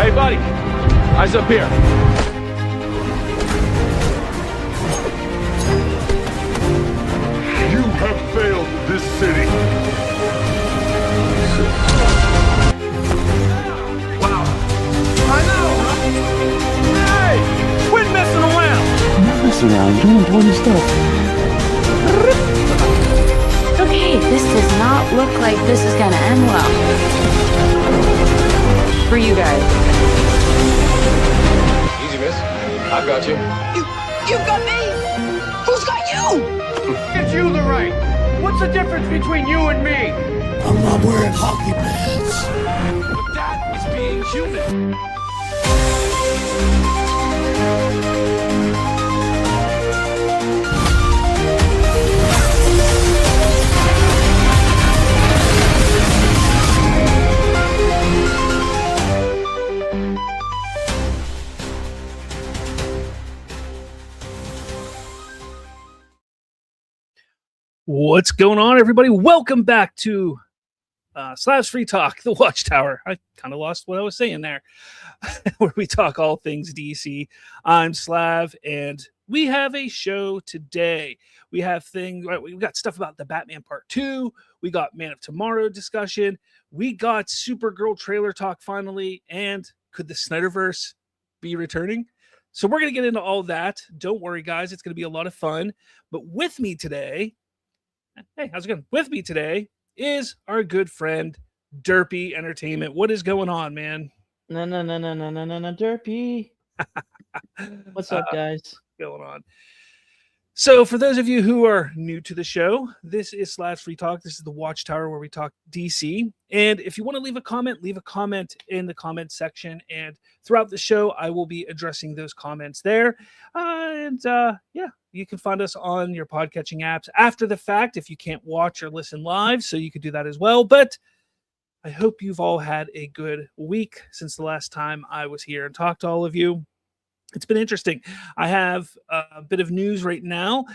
Hey, buddy. Eyes up here. You have failed this city. Wow. I know, huh? Hey, quit messing around. I'm not messing around. I'm doing important stuff. Okay, this does not look like this is gonna end well. For you guys. Easy, miss. I've got you. You've got me? Who's got you? It's you, Lorraine. What's the difference between you and me? I'm not wearing hockey pads. But that is being human. What's going on, everybody? Welcome back to Slav's Free Talk, the Watchtower. I kind of lost what I was saying there, where we talk all things DC. I'm Slav, and we have a show today. We've got stuff about the Batman Part 2. We got Man of Tomorrow discussion. We got Supergirl trailer talk finally, and could the Snyderverse be returning? So we're going to get into all that. Don't worry, guys. It's going to be a lot of fun. But with me today... Hey, how's it going? With me today is our good friend Derpy Entertainment. What is going on, man? No, Derpy. What's up, guys? Going on. So, for those of you who are new to the show, this is Slash Free Talk. This is the Watchtower where we talk DC. And if you want to leave a comment in the comment section. And throughout the show, I will be addressing those comments there. Yeah, you can find us on your podcatching apps after the fact if you can't watch or listen live. So you could do that as well. But I hope you've all had a good week since the last time I was here and talked to all of you. It's been interesting. I have a bit of news right now.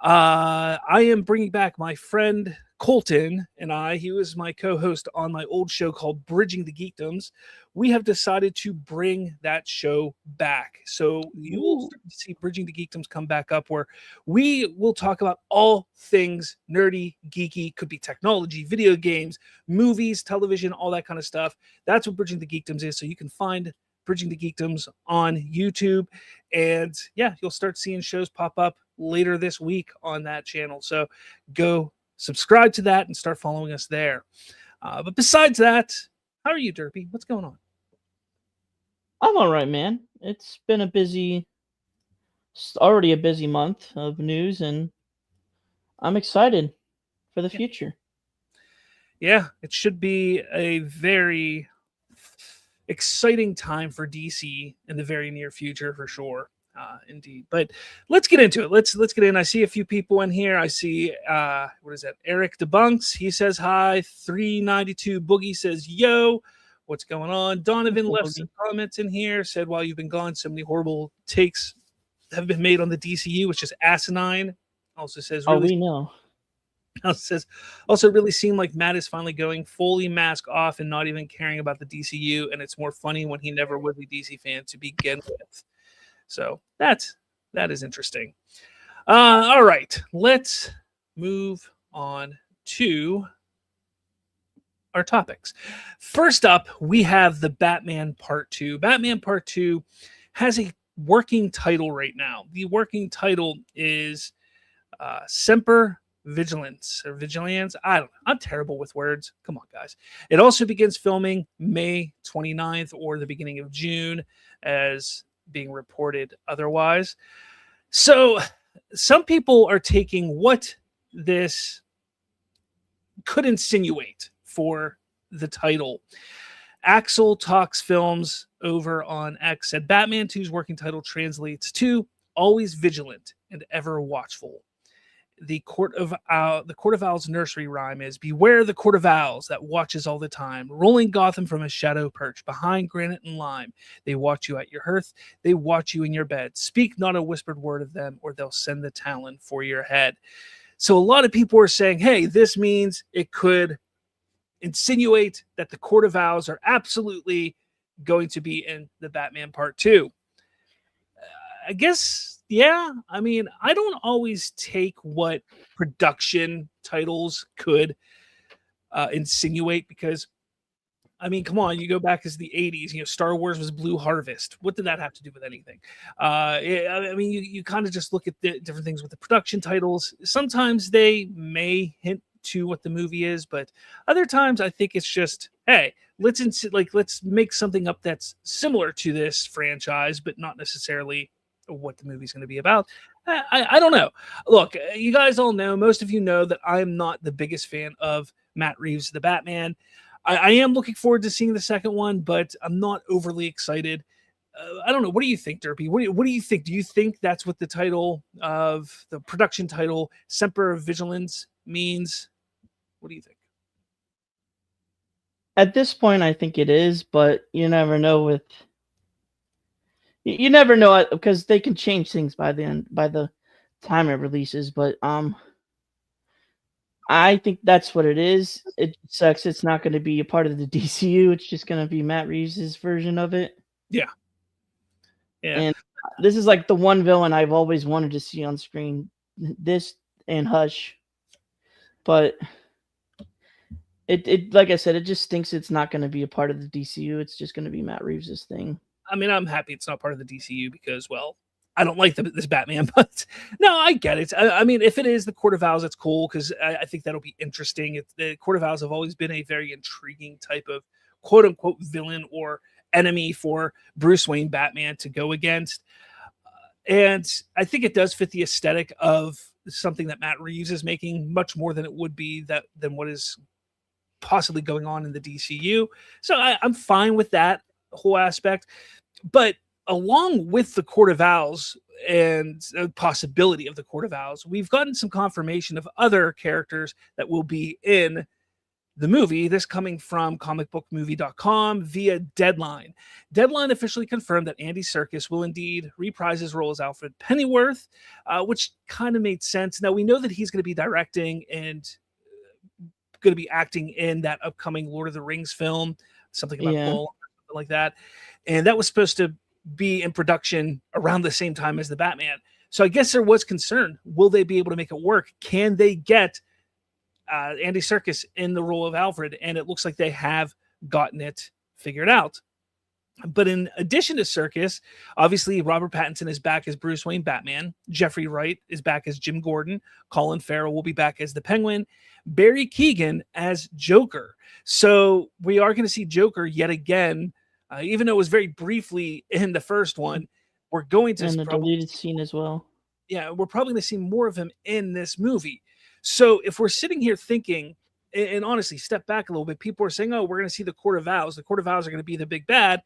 I am bringing back my friend Colton and I. He was my co-host on my old show called Bridging the Geekdoms. We have decided to bring that show back. So you will start to see Bridging the Geekdoms come back up, where we will talk about all things nerdy, geeky. Could be technology, video games, movies, television, all that kind of stuff. That's what Bridging the Geekdoms is. So you can find Bridging the Geekdoms on YouTube. And yeah, you'll start seeing shows pop up later this week on that channel. So go subscribe to that and start following us there. But besides that, how are you, Derpy? What's going on? I'm all right, man. It's been already a busy month of news, and I'm excited for the future. Yeah, it should be a very exciting time for DC in the very near future, for sure. Indeed. But let's get into it. Let's get in. I see a few people in here. I see what is that? Eric Debunks. He says hi. 392 Boogie says yo. What's going on? Donovan left some comments in here. Said while you've been gone, so many horrible takes have been made on the DCU, which is asinine. Also says we know. Also really seemed like Matt is finally going fully mask off and not even caring about the DCU, and it's more funny when he never was a DC fan to begin with. So that is interesting. All right, let's move on to our topics. First up, we have the Batman Part 2. Batman Part 2 has a working title right now. The working title is Semper Vigilance or Vigilance. I don't know. I'm terrible with words. Come on, guys. It also begins filming May 29th or the beginning of June, as being reported otherwise. So some people are taking what this could insinuate for the title. Axel Talks Films over on X said Batman 2's working title translates to always vigilant and ever watchful. The Court of Owls nursery rhyme is beware the Court of Owls that watches all the time, rolling Gotham from a shadow perch behind granite and lime. They watch you at your hearth, they watch you in your bed. Speak not a whispered word of them, or they'll send the talon for your head. So a lot of people are saying, hey, this means it could insinuate that the Court of Owls are absolutely going to be in the Batman Part 2. I guess, yeah. I mean, I don't always take what production titles could insinuate, because, I mean, come on, you go back as the 80s, Star Wars was Blue Harvest. What did that have to do with anything? I mean, you kind of just look at the different things with the production titles. Sometimes they may hint to what the movie is, but other times I think it's just, hey, let's make something up that's similar to this franchise, but not necessarily what the movie's going to be about. I don't know. Look, you guys all know, most of you know that I'm not the biggest fan of Matt Reeves' The Batman. I am looking forward to seeing the second one, but I'm not overly excited. I don't know. What do you think, Derpy? What do you think? Do you think that's what the title of the production title, Semper Vigilans, means? What do you think? At this point, I think it is, but you never know you never know, because they can change things by the time it releases. But I think that's what it is. It sucks. It's not going to be a part of the DCU. It's just going to be Matt Reeves' version of it. Yeah. And this is like the one villain I've always wanted to see on screen. This and Hush. But it like I said, it just stinks it's not going to be a part of the DCU. It's just going to be Matt Reeves' thing. I mean, I'm happy it's not part of the DCU because, well, I don't like this Batman, but no, I get it. I mean, if it is the Court of Owls, it's cool, because I think that'll be interesting. The Court of Owls have always been a very intriguing type of quote-unquote villain or enemy for Bruce Wayne Batman to go against. And I think it does fit the aesthetic of something that Matt Reeves is making much more than it would be than what is possibly going on in the DCU. So I'm fine with that whole aspect. But along with the Court of Owls and the possibility of the Court of Owls, we've gotten some confirmation of other characters that will be in the movie. This coming from comicbookmovie.com via Deadline. Deadline officially confirmed that Andy Serkis will indeed reprise his role as Alfred Pennyworth, which kind of made sense. Now, we know that he's going to be directing and going to be acting in that upcoming Lord of the Rings film, something about Paul, something like that. And that was supposed to be in production around the same time as the Batman. So I guess there was concern. Will they be able to make it work? Can they get Andy Serkis in the role of Alfred? And it looks like they have gotten it figured out. But in addition to Serkis, obviously Robert Pattinson is back as Bruce Wayne Batman. Jeffrey Wright is back as Jim Gordon. Colin Farrell will be back as the Penguin. Barry Keoghan as Joker. So we are going to see Joker yet again. Even though it was very briefly in the first one, we're going to... And the deleted scene as well. Yeah, we're probably going to see more of him in this movie. So if we're sitting here thinking, and honestly, step back a little bit, people are saying, oh, we're going to see the Court of Owls. The Court of Owls are going to be the big bad.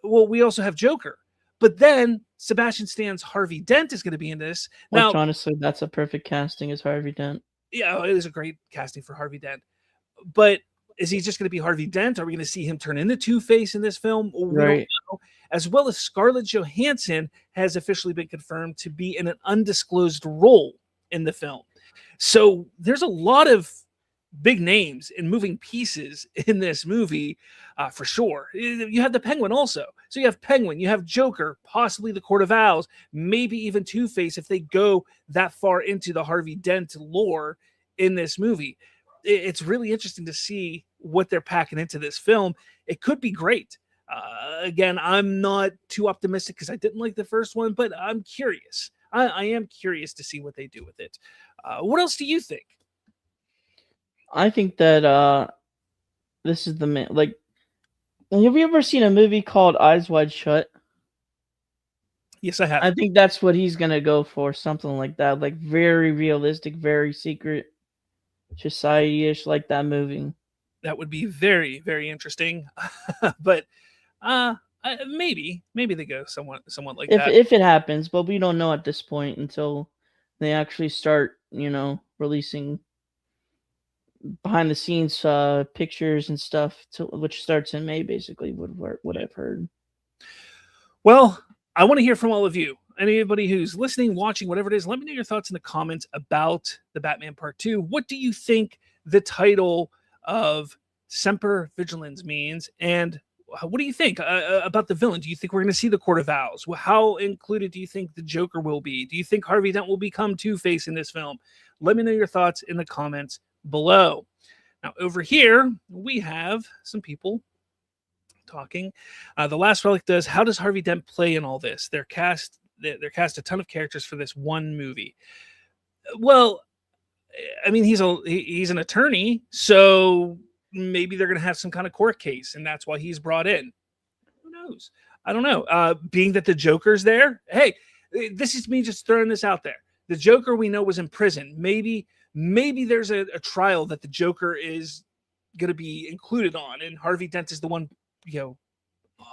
Well, we also have Joker. But then Sebastian Stan's Harvey Dent is going to be in this. Now, which honestly, that's a perfect casting as Harvey Dent. Yeah, it is a great casting for Harvey Dent. But is he just going to be Harvey Dent? Are we going to see him turn into Two-Face in this film? We don't know. As well as Scarlett Johansson has officially been confirmed to be in an undisclosed role in the film. So there's a lot of big names and moving pieces in this movie, for sure. You have the Penguin also. So you have Penguin, you have Joker, possibly the Court of Owls, maybe even Two-Face if they go that far into the Harvey Dent lore in this movie. It's really interesting to see what they're packing into this film. It could be great. Again, I'm not too optimistic because I didn't like the first one, but I'm curious. I am curious to see what they do with it. What else do you think? I think that this is the man. Like, have you ever seen a movie called Eyes Wide Shut? Yes, I have. I think that's what he's gonna go for, something like that, like very realistic, very secret, society-ish, like that movie. That would be very, very interesting. But maybe they go somewhat like that. If it happens, but we don't know at this point until they actually start, releasing behind the scenes pictures and stuff, which starts in May, basically, what I've heard. Well, I want to hear from all of you. Anybody who's listening, watching, whatever it is, let me know your thoughts in the comments about the Batman Part 2. What do you think the title of Semper Vigilans means? And what do you think about the villain? Do you think we're going to see the Court of Owls? How included do you think the Joker will be? Do you think Harvey Dent will become Two-Face in this film? Let me know your thoughts in the comments below. Now, over here, we have some people talking. The Last Relic does, how does Harvey Dent play in all this? They're cast a ton of characters for this one movie. Well, I mean, he's an attorney, so maybe they're going to have some kind of court case, and that's why he's brought in. Who knows? I don't know. Being that the Joker's there, hey, this is me just throwing this out there. The Joker we know was in prison. Maybe there's a trial that the Joker is going to be included on, and Harvey Dent is the one,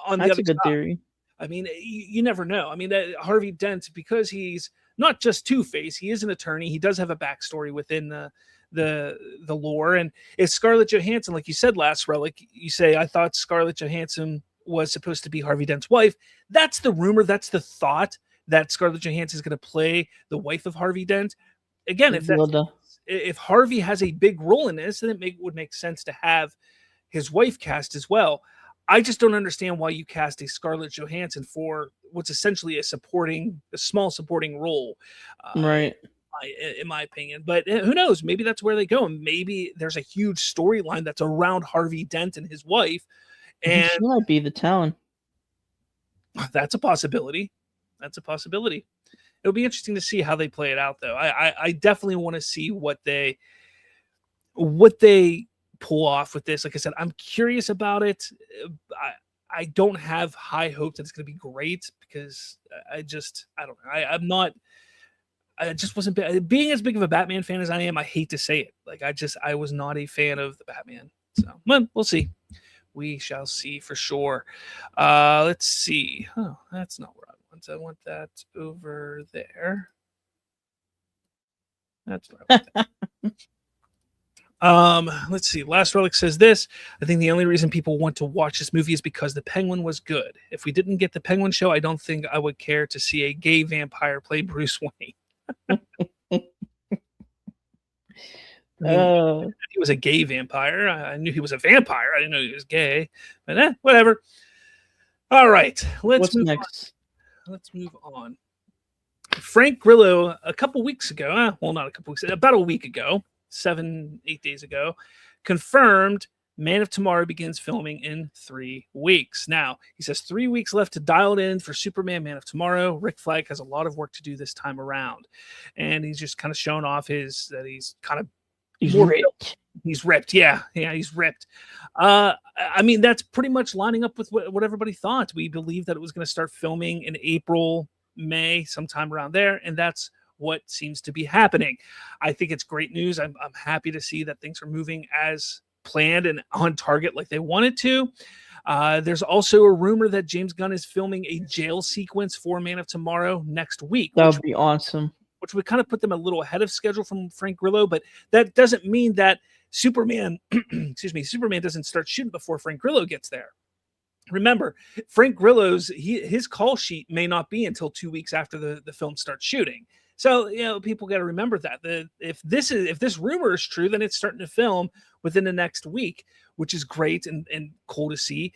on the That's other a good side. theory. I mean, you never know. I mean, Harvey Dent, because he's not just Two-Face, he is an attorney. He does have a backstory within the lore. And if Scarlett Johansson, like you said, Last Relic, you say, I thought Scarlett Johansson was supposed to be Harvey Dent's wife. That's the rumor. That's the thought, that Scarlett Johansson is going to play the wife of Harvey Dent. Again, if Harvey has a big role in this, then it would make sense to have his wife cast as well. I just don't understand why you cast a Scarlett Johansson for what's essentially a small supporting role, Right. in my opinion. But who knows? Maybe that's where they go. And maybe there's a huge storyline that's around Harvey Dent and his wife. And She might be the town. that's a possibility. That's a possibility. It'll be interesting to see how they play it out, though. I definitely want to see what they pull off with this. Like I said, I'm curious about it. I don't have high hopes that it's going to be great, because I don't know. I just wasn't being as big of a Batman fan as I am. I hate to say it. Like, I was not a fan of the Batman. So, well, we'll see. We shall see for sure. Let's see. Oh, that's not what I want. I want that over there. That's what I want. Let's see. Last Relic says this. I think the only reason people want to watch this movie is because the Penguin was good. If we didn't get the Penguin show, I don't think I would care to see a gay vampire play Bruce Wayne. He was a gay vampire. I knew he was a vampire. I didn't know he was gay. But whatever. All right. What's next? Let's move on. Frank Grillo, a couple weeks ago, not a couple weeks, about a week ago, 7-8 days ago, confirmed Man of Tomorrow begins filming in 3 weeks. Now, he says 3 weeks left to dial it in for Superman Man of Tomorrow. Rick Flag has a lot of work to do this time around. And he's just kind of showing off he's ripped. He's ripped. Yeah, he's ripped. I mean, that's pretty much lining up with what everybody thought. We believed that it was going to start filming in April, May, sometime around there. And that's what seems to be happening. I think it's great news. I'm happy to see that things are moving as planned and on target like they wanted to. There's also a rumor that James Gunn is filming a jail sequence for Man of Tomorrow next week. That would be awesome. Which would kind of put them a little ahead of schedule from Frank Grillo, but that doesn't mean that Superman doesn't start shooting before Frank Grillo gets there. Remember, Frank Grillo's his call sheet may not be until 2 weeks after the film starts shooting. So, people got to remember that if this rumor is true, then it's starting to film within the next week, which is great and cool to see.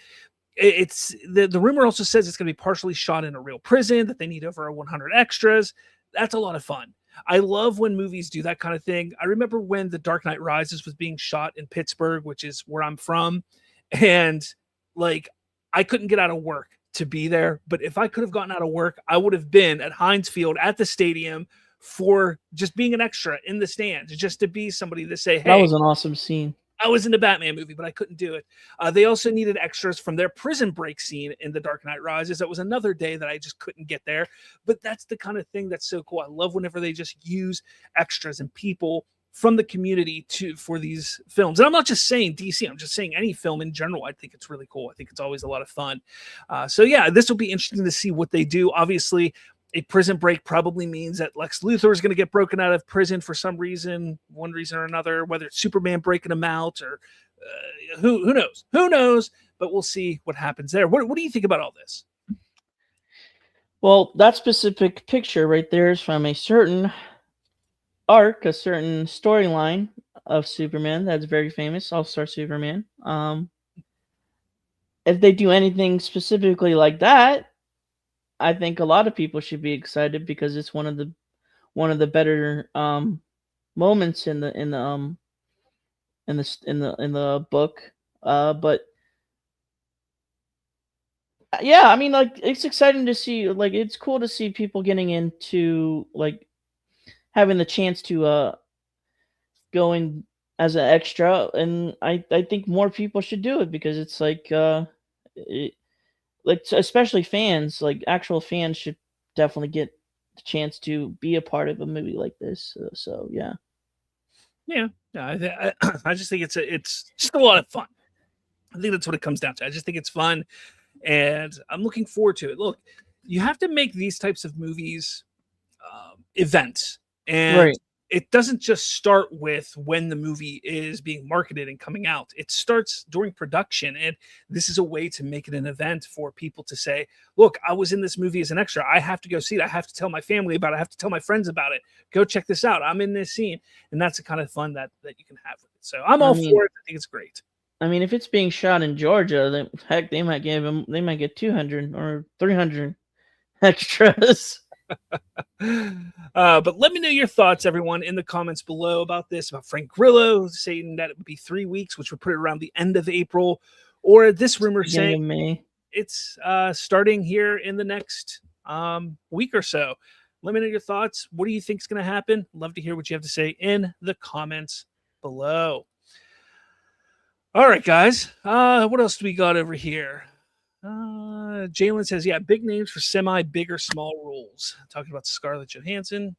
It's the rumor also says it's going to be partially shot in a real prison, that they need over 100 extras. That's a lot of fun. I love when movies do that kind of thing. I remember when The Dark Knight Rises was being shot in Pittsburgh, which is where I'm from, and I couldn't get out of work to be there. But if I could have gotten out of work, I would have been at Heinz Field at the stadium for just being an extra in the stands, just to be somebody to say, hey, that was an awesome scene. I was in the Batman movie, but I couldn't do it. They also needed extras from their prison break scene in The Dark Knight Rises. That was another day that I just couldn't get there. But that's the kind of thing that's so cool. I love whenever they just use extras and people from the community for these films. And I'm not just saying DC, I'm just saying any film in general. I think it's really cool. I think it's always a lot of fun. So yeah, this will be interesting to see what they do. Obviously, a prison break probably means that Lex Luthor is going to get broken out of prison for some reason, one reason or another, whether it's Superman breaking him out or who knows? Who knows? But we'll see what happens there. What do you think about all this? Well, that specific picture right there is from a certain arc, a certain storyline of Superman that's very famous, All-Star Superman. if they do anything specifically like that, I think a lot of people should be excited because it's one of the better moments in the book. But yeah, I mean, like, it's exciting to see. Like, it's cool to see people getting into, like, having the chance to go in as an extra, and I think more people should do it because it's like especially fans, like actual fans, should definitely get the chance to be a part of a movie like this. So yeah. Yeah, I just think it's just a lot of fun. I think that's what it comes down to. I just think it's fun, and I'm looking forward to it. Look, you have to make these types of movies events, and Right. it doesn't just start with when the movie is being marketed and coming out. It starts during production, and this is a way to make it an event for people to say, look, I was in this movie as an extra. I have to go see it. I have to tell my family about it. I have to tell my friends about it. Go check this out. I'm in this scene. And that's the kind of fun that you can have with it. So I'm all for it. I think it's great. I mean, if it's being shot in Georgia, then heck, they might get 200 or 300 extras. But let me know your thoughts, everyone, in the comments below about this, about Frank Grillo saying that it would be 3 weeks, which would put it around the end of April, or this rumor Beginning of saying May. it's starting here in the next week or so. Let me know your thoughts. What do you think is going to happen? Love to hear what you have to say in the comments below. All right, guys. What else do we got over here? Jalen says, yeah, big names for big or small roles. Talking about Scarlett Johansson.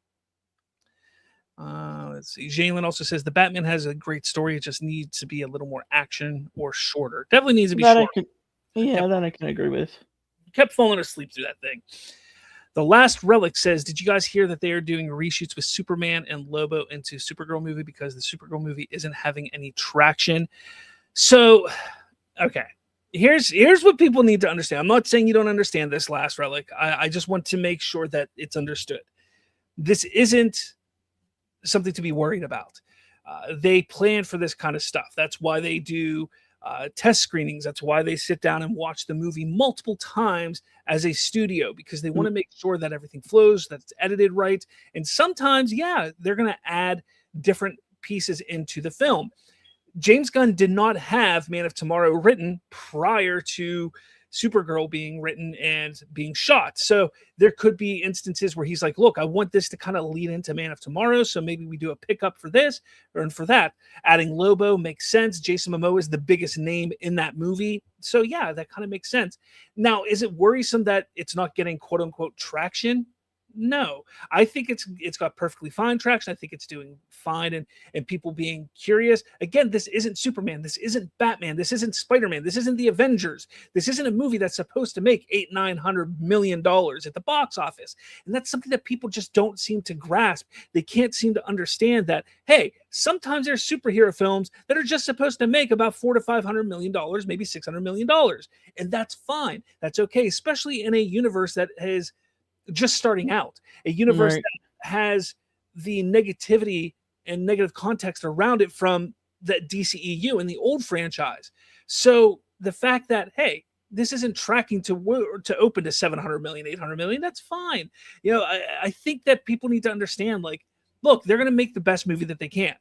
Let's see. Jalen also says the Batman has a great story. It just needs to be a little more action or shorter. Definitely needs to be shorter. That I can agree with. Kept falling asleep through that thing. The Last Relic says, did you guys hear that they are doing reshoots with Superman and Lobo into Supergirl movie because the Supergirl movie isn't having any traction? So, okay. Here's what people need to understand. I'm not saying you don't understand this, Last Relic. I just want to make sure that it's understood. This isn't something to be worried about. They plan for this kind of stuff. That's why they do test screenings. That's why they sit down and watch the movie multiple times as a studio, because they want to make sure that everything flows, that it's edited right. And sometimes, yeah, they're going to add different pieces into the film. James Gunn did not have Man of Tomorrow written prior to Supergirl being written and being shot. So there could be instances where he's like, look, I want this to kind of lead into Man of Tomorrow, so maybe we do a pickup for this or for that. Adding Lobo makes sense. Jason Momoa is the biggest name in that movie. So yeah, that kind of makes sense. Now, is it worrisome that it's not getting quote unquote traction? No, I think it's got perfectly fine traction. I think it's doing fine, and people being curious. Again, this isn't Superman. This isn't Batman. This isn't Spider-Man. This isn't the Avengers. This isn't a movie that's supposed to make $800-900 million at the box office. And that's something that people just don't seem to grasp. They can't seem to understand that, hey, sometimes there's superhero films that are just supposed to make about $400 to $500 million, maybe $600 million. And that's fine. That's okay, especially in a universe that is just starting out, a universe that has the negativity and negative context around it from the DCEU and the old franchise. So the fact that, hey, this isn't tracking to open to 700 million, 800 million, that's fine. You know, I think that people need to understand, like, look, they're going to make the best movie that they can.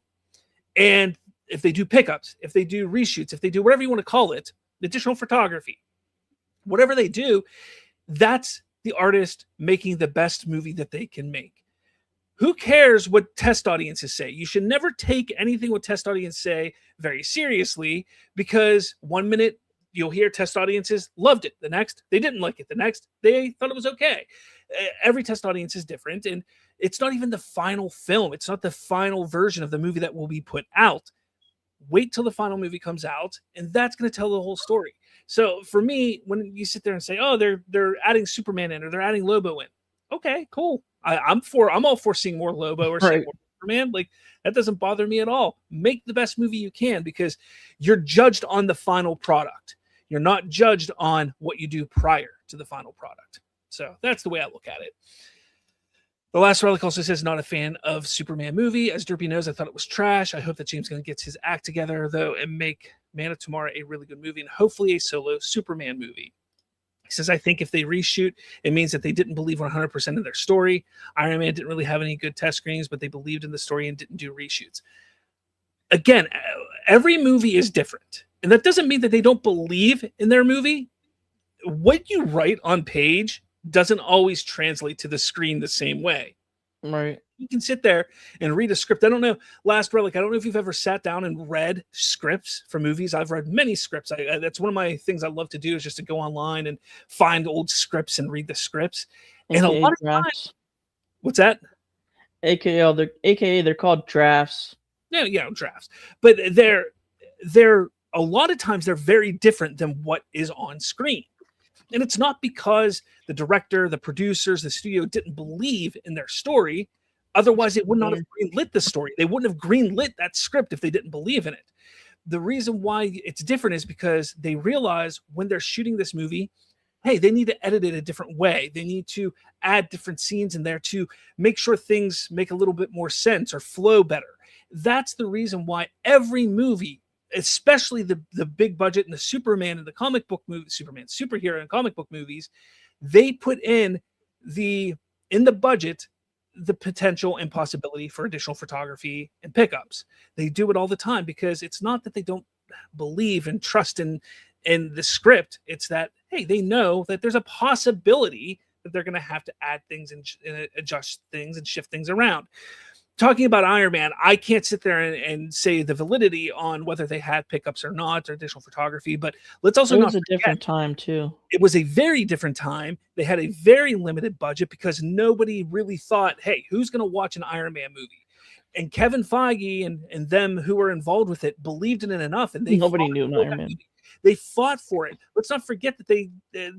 And if they do pickups, if they do reshoots, if they do whatever you want to call it, additional photography, whatever they do, that's the artist making the best movie that they can make. Who cares what test audiences say? You should never take anything what test audiences say very seriously, because 1 minute you'll hear test audiences loved it. The next, they didn't like it. The next, they thought it was okay. Every test audience is different, and it's not even the final film. It's not the final version of the movie that will be put out. Wait till the final movie comes out, and that's going to tell the whole story. So for me, when you sit there and say, "Oh, they're adding Superman in, or they're adding Lobo in," okay, cool. I'm all for seeing more Lobo or seeing more Superman. Like, that doesn't bother me at all. Make the best movie you can, because you're judged on the final product. You're not judged on what you do prior to the final product. So that's the way I look at it. The Last Relic also says, not a fan of Superman movie. As Derpy knows, I thought it was trash. I hope that James Gunn gets his act together, though, and make Man of Tomorrow a really good movie and hopefully a solo Superman movie. He says, I think if they reshoot, it means that they didn't believe 100% of their story. Iron Man didn't really have any good test screenings, but they believed in the story and didn't do reshoots. Again, every movie is different. And that doesn't mean that they don't believe in their movie. What you write on page doesn't always translate to the screen the same way. Right. You can sit there and read a script. I don't know, Last Relic, I don't know if you've ever sat down and read scripts for movies. I've read many scripts. That's one of my things I love to do is just to go online and find old scripts and read the scripts. And a lot of times, what's that? AKA they're called drafts. Yeah, drafts. But they're a lot of times they're very different than what is on screen. And it's not because the director, the producers, the studio didn't believe in their story. Otherwise, it would not have greenlit the story. They wouldn't have greenlit that script if they didn't believe in it. The reason why it's different is because they realize when they're shooting this movie, hey, they need to edit it a different way. They need to add different scenes in there to make sure things make a little bit more sense or flow better. That's the reason why every movie, especially the big budget and the Superman and the comic book movie, Superman, superhero and comic book movies, they put in the budget the potential and possibility for additional photography and pickups. They do it all the time because it's not that they don't believe and trust in the script. It's that, hey, they know that there's a possibility that they're going to have to add things and adjust things and shift things around. Talking about Iron Man, I can't sit there and say the validity on whether they had pickups or not or additional photography, but let's also not forget, a different time too. It was a very different time. They had a very limited budget because nobody really thought, hey, who's going to watch an Iron Man movie? And Kevin Feige and them who were involved with it believed in it enough, and nobody knew Iron Man. They fought for it. Let's not forget that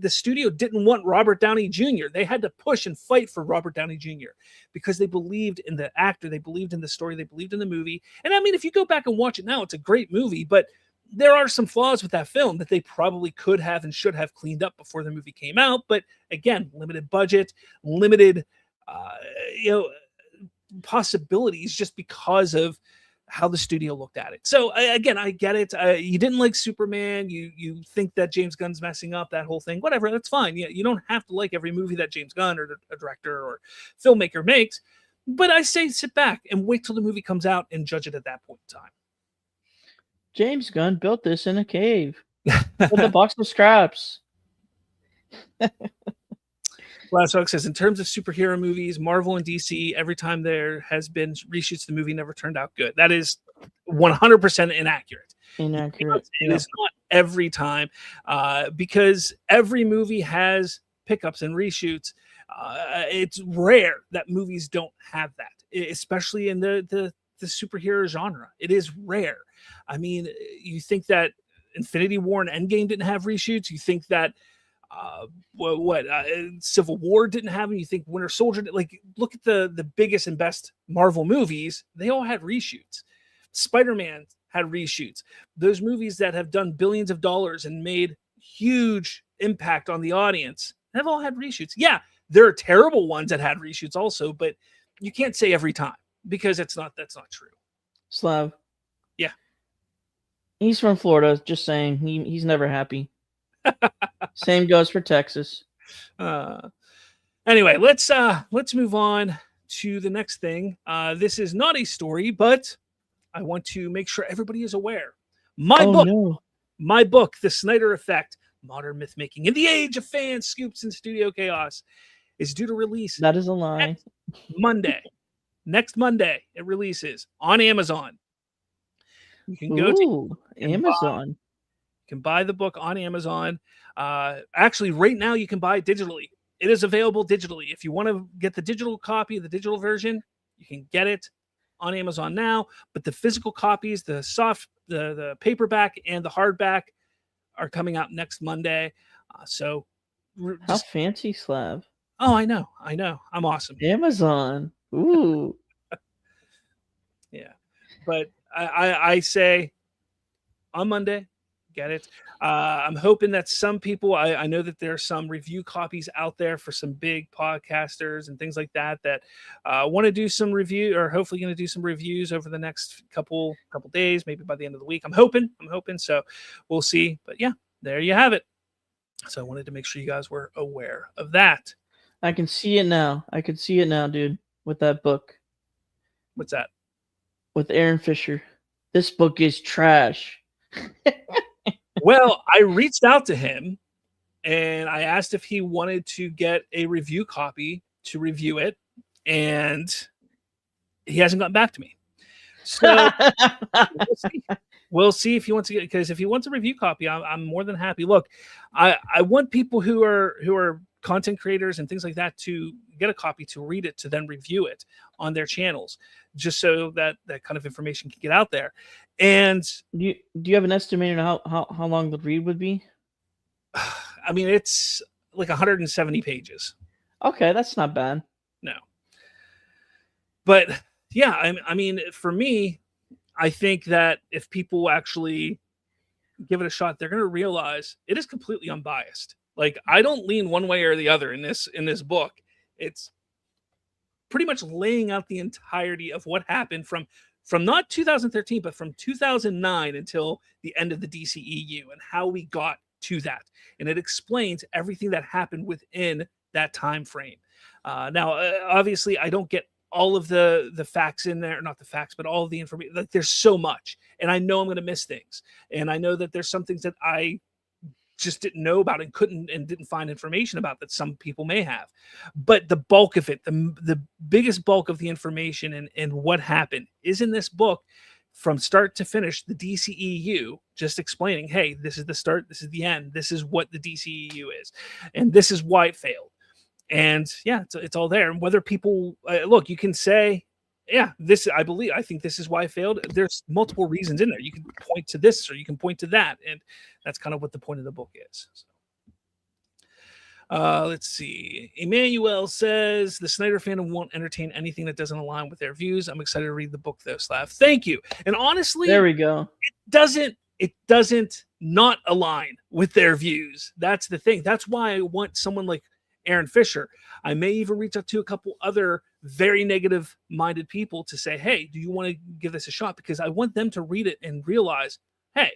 the studio didn't want Robert Downey Jr. They had to push and fight for Robert Downey Jr. because they believed in the actor, they believed in the story, they believed in the movie. And I mean, if you go back and watch it now, it's a great movie, but there are some flaws with that film that they probably could have and should have cleaned up before the movie came out. But again, limited budget, limited, possibilities just because of how the studio looked at it. So again, I get it. You didn't like Superman. You think that James Gunn's messing up that whole thing. Whatever, that's fine. You don't have to like every movie that James Gunn or a director or filmmaker makes. But I say sit back and wait till the movie comes out and judge it at that point in time. James Gunn built this in a cave with a box of scraps. Last Rock says, in terms of superhero movies, Marvel and DC, every time there has been reshoots, the movie never turned out good. That is 100% inaccurate. It is not every time because every movie has pickups and reshoots. It's rare that movies don't have that, especially in the superhero genre. It is rare. I mean, you think that Infinity War and Endgame didn't have reshoots? You think that Civil War didn't have them? You think Winter Soldier did? Like, look at the biggest and best Marvel movies. They all had reshoots. Spider-Man had reshoots. Those movies that have done billions of dollars and made huge impact on the audience have all had reshoots. Yeah, there are terrible ones that had reshoots also, but you can't say every time because that's not true. Slav. Yeah. He's from Florida, just saying. He's never happy. Same goes for Texas. Anyway, let's move on to the next thing. This is not a story, but I want to make sure everybody is aware. My book, The Snyder Effect, Modern Myth Making in the Age of Fan Scoops and Studio Chaos, is due to release. That is a lie. Next Monday, it releases on Amazon. You can go to Amazon. You can buy the book on Amazon. Actually, right now you can buy it digitally. It is available digitally. If you want to get the digital copy, the digital version, you can get it on Amazon now. But the physical copies, the paperback and the hardback are coming out next Monday. How fancy, Slav. Oh, I know. I'm awesome. Amazon. Ooh. Yeah. But I say on Monday, get it. I'm hoping that some people, I know that there are some review copies out there for some big podcasters and things like that want to do some review, or hopefully going to do some reviews over the next couple days, maybe by the end of the week. I'm hoping. So we'll see. But yeah, there you have it. So I wanted to make sure you guys were aware of that. I can see it now. Dude, with that book. What's that? With Aaron Fisher. This book is trash. Well, I reached out to him and I asked if he wanted to get a review copy to review it, and he hasn't gotten back to me. So we'll see if he wants to get, because if he wants a review copy, I'm more than happy. Look, I want people who are content creators and things like that to get a copy, to read it, to then review it on their channels, just so that kind of information can get out there. And do you have an estimate on how long the read would be? I mean, it's like 170 pages. Okay, that's not bad. No. But yeah, I mean, for me, I think that if people actually give it a shot, they're going to realize it is completely unbiased. Like, I don't lean one way or the other in this book. It's pretty much laying out the entirety of what happened from not 2013, but from 2009 until the end of the DCEU and how we got to that. And it explains everything that happened within that time frame. Now, obviously, I don't get all of the facts in there, not the facts, but all of the information. Like, there's so much, and I know I'm going to miss things. And I know that there's some things that I just didn't know about and didn't find information about that some people may have. But the bulk of it, the biggest bulk of the information and what happened is in this book from start to finish, the DCEU, just explaining, hey, this is the start, this is the end, this is what the DCEU is, and this is why it failed. And yeah, it's all there. And whether people look, you can say, yeah, I think this is why it failed. There's multiple reasons in there. You can point to this or you can point to that. And that's kind of what the point of the book is. So, let's see. Emmanuel says the Snyder fandom won't entertain anything that doesn't align with their views. I'm excited to read the book though, Slav. Thank you. And honestly, there we go. It doesn't not align with their views. That's the thing. That's why I want someone like Aaron Fisher. I may even reach out to a couple other very negative minded people to say, hey, do you want to give this a shot? Because I want them to read it and realize, hey,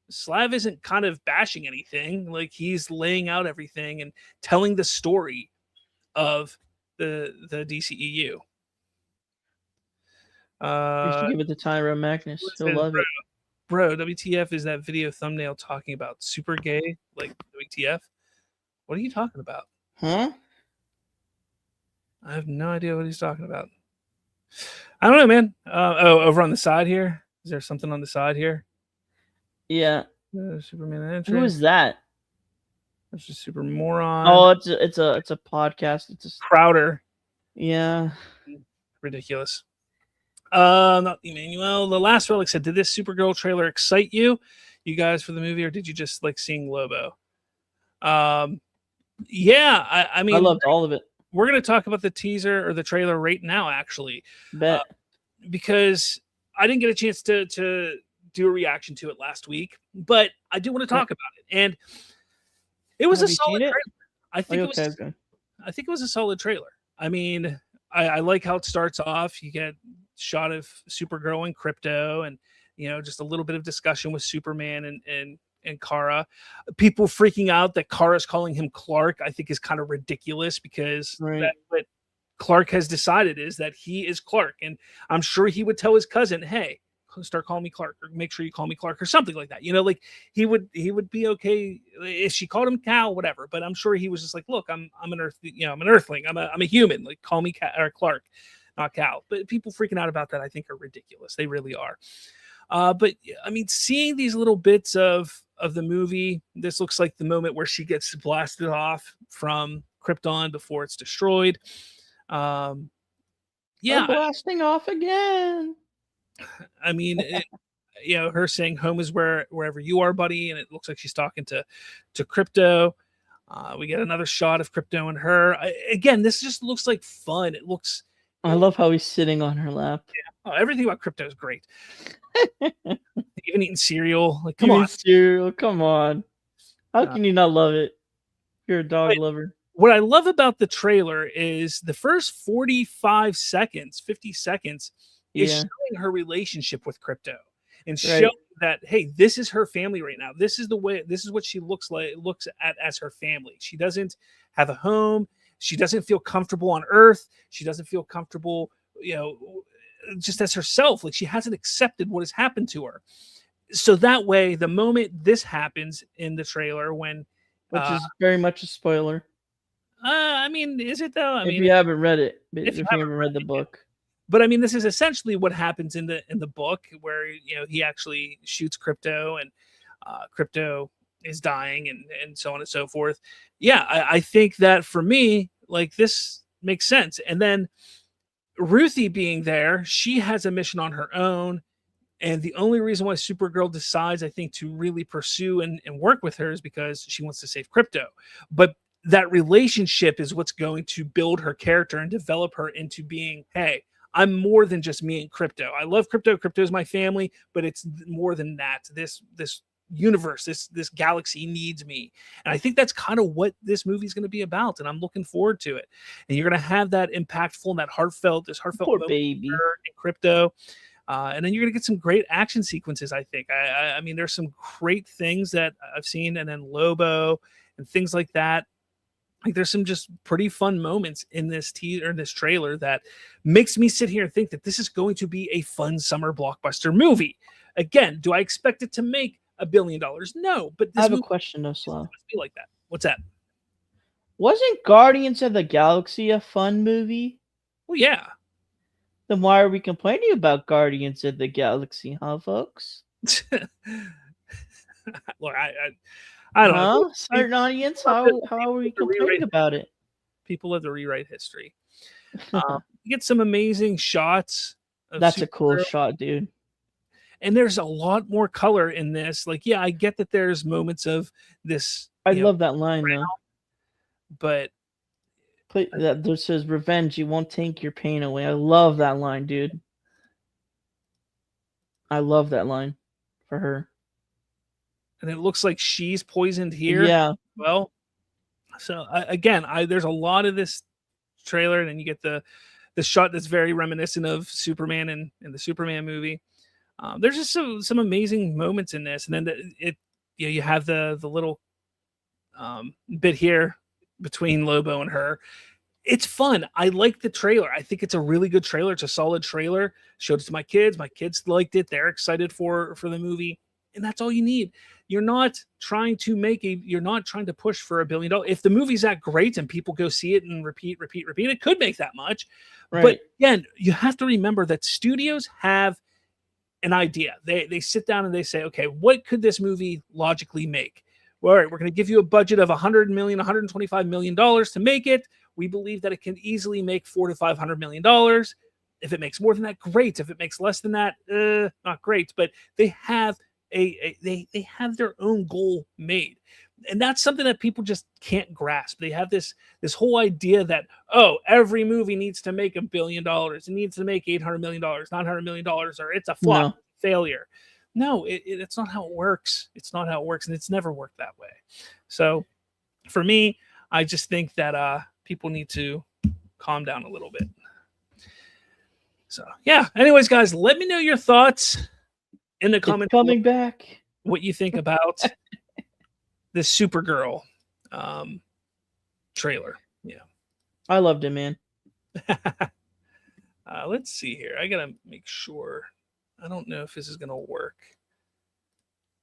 Slav isn't kind of bashing anything. Like, he's laying out everything and telling the story of the DCEU. You should give it to Tyrone Magnus. He'll love it. Bro, WTF is that video thumbnail talking about super gay? Like, WTF? What are you talking about? Huh? I have no idea what he's talking about. I don't know, man. Over on the side here. Is there something on the side here? Yeah. Superman entrance. Who is that? That's just super moron. Oh, it's a podcast. It's a Crowder. Yeah. Ridiculous. Not Emmanuel. The Last Relic said, did this Supergirl trailer excite you guys for the movie, or did you just like seeing Lobo? Yeah, I mean, I loved all of it. We're going to talk about the teaser or the trailer right now, actually. Bet. Because I didn't get a chance to do a reaction to it last week, but I do want to talk about it. And it was a solid trailer. I think it was a solid trailer. I mean, I like how it starts off. You get a shot of Supergirl and Krypto, and just a little bit of discussion with Superman and Kara. People freaking out that Kara's calling him Clark, I think, is kind of ridiculous, because what Clark has decided is that he is Clark, and I'm sure he would tell his cousin, hey, start calling me Clark, or make sure you call me Clark, or something like that. Like he would be okay if she called him Cal, whatever. But I'm sure he was just like, look, I'm an I'm an Earthling, I'm a human, like call me Clark, not Cal. But people freaking out about that, I think, are ridiculous. They really are. But I mean, seeing these little bits of the movie, this looks like the moment where she gets blasted off from Krypton before it's destroyed. Yeah, I'm blasting off again. I mean, her saying home is wherever you are, buddy, and it looks like she's talking to Krypto. We get another shot of Krypto and her. Again, this just looks like fun. It looks. I love how he's sitting on her lap. Yeah. Oh, everything about Krypto is great. even eating cereal. Like, come Eating on. cereal. Come on. How Uh, can you not love it? You're a dog Wait. lover. What I love about the trailer is the first 45 seconds, 50 seconds is Yeah. showing her relationship with Crypto and Right. showing that, hey, this is her family right now. This is the way, this is what she looks at as her family. She doesn't have a home. She doesn't feel comfortable on Earth. She doesn't feel comfortable, just as herself. Like, she hasn't accepted what has happened to her. So that way, the moment this happens in the trailer, when Which is very much a spoiler. I mean, is it though? I If mean, you haven't read it, if if you you haven't haven't read the book. but I mean, this is essentially what happens in the book, where he actually shoots Crypto, and Crypto is dying, and so on and so forth. Yeah, I think that for me, like, this makes sense. And then Ruthie being there, she has a mission on her own. And the only reason why Supergirl decides, I think, to really pursue and work with her is because she wants to save Crypto. But that relationship is what's going to build her character and develop her into being, hey, I'm more than just me and Crypto. I love Crypto. Crypto is my family, but it's more than that. This universe, this galaxy needs me. And I think that's kind of what this movie is going to be about. And I'm looking forward to it. And you're going to have that impactful and that heartfelt Poor moment baby. with her and Crypto. And then you're going to get some great action sequences, I think. I mean, there's some great things that I've seen, and then Lobo and things like that. Like, there's some just pretty fun moments in this teaser, in this trailer, that makes me sit here and think that this is going to be a fun summer blockbuster movie. Again, do I expect it to make $1 billion? No, but I this have a movie question though, is Slav. supposed to be like that. What's that? Wasn't Guardians of the Galaxy a fun movie? Well, yeah. Then why are we complaining about Guardians of the Galaxy, huh, folks? Look, I don't know. Certain audience, People how are we have to rewrite complaining about it? People have to rewrite history. You get some amazing shots. That's a cool Supergirl. shot, dude. And there's a lot more color in this. Like, yeah, I get that there's moments of this. I love that line though. But That says revenge, you won't take your pain away. I love that line, dude. I love that line for her. and it looks like she's poisoned here. Yeah. Well, so again, there's a lot of this trailer, and then you get the shot that's very reminiscent of Superman in the Superman movie. There's just some amazing moments in this, and then you have the little bit here between Lobo and her. It's fun. I like the trailer. I think it's a really good trailer. It's a solid trailer. Showed it to my kids. My kids liked it. They're excited for the movie, and that's all you need. You're not trying to push for $1 billion. If the movie's that great and people go see it and repeat, it could make that much. Right. But again, you have to remember that studios have an idea. They sit down and they say, okay, what could this movie logically make? Well, all right, we're going to give you a budget of $100 million, $125 million to make it. We believe that it can easily make $400 to $500 million. If it makes more than that, great. If it makes less than that, not great. But they have they have their own goal made, and that's something that people just can't grasp. They have this whole idea that, oh, every movie needs to make $1 billion. It needs to make $800 million, $900 million, or it's a flop, failure. No, it's not how it works. It's not how it works, and it's never worked that way. So, for me, I just think that people need to calm down a little bit. So, yeah. Anyways, guys, let me know your thoughts in the comments. Coming back. What you think about this Supergirl trailer. Yeah. I loved it, man. Let's see here. I got to make sure. I don't know if this is going to work.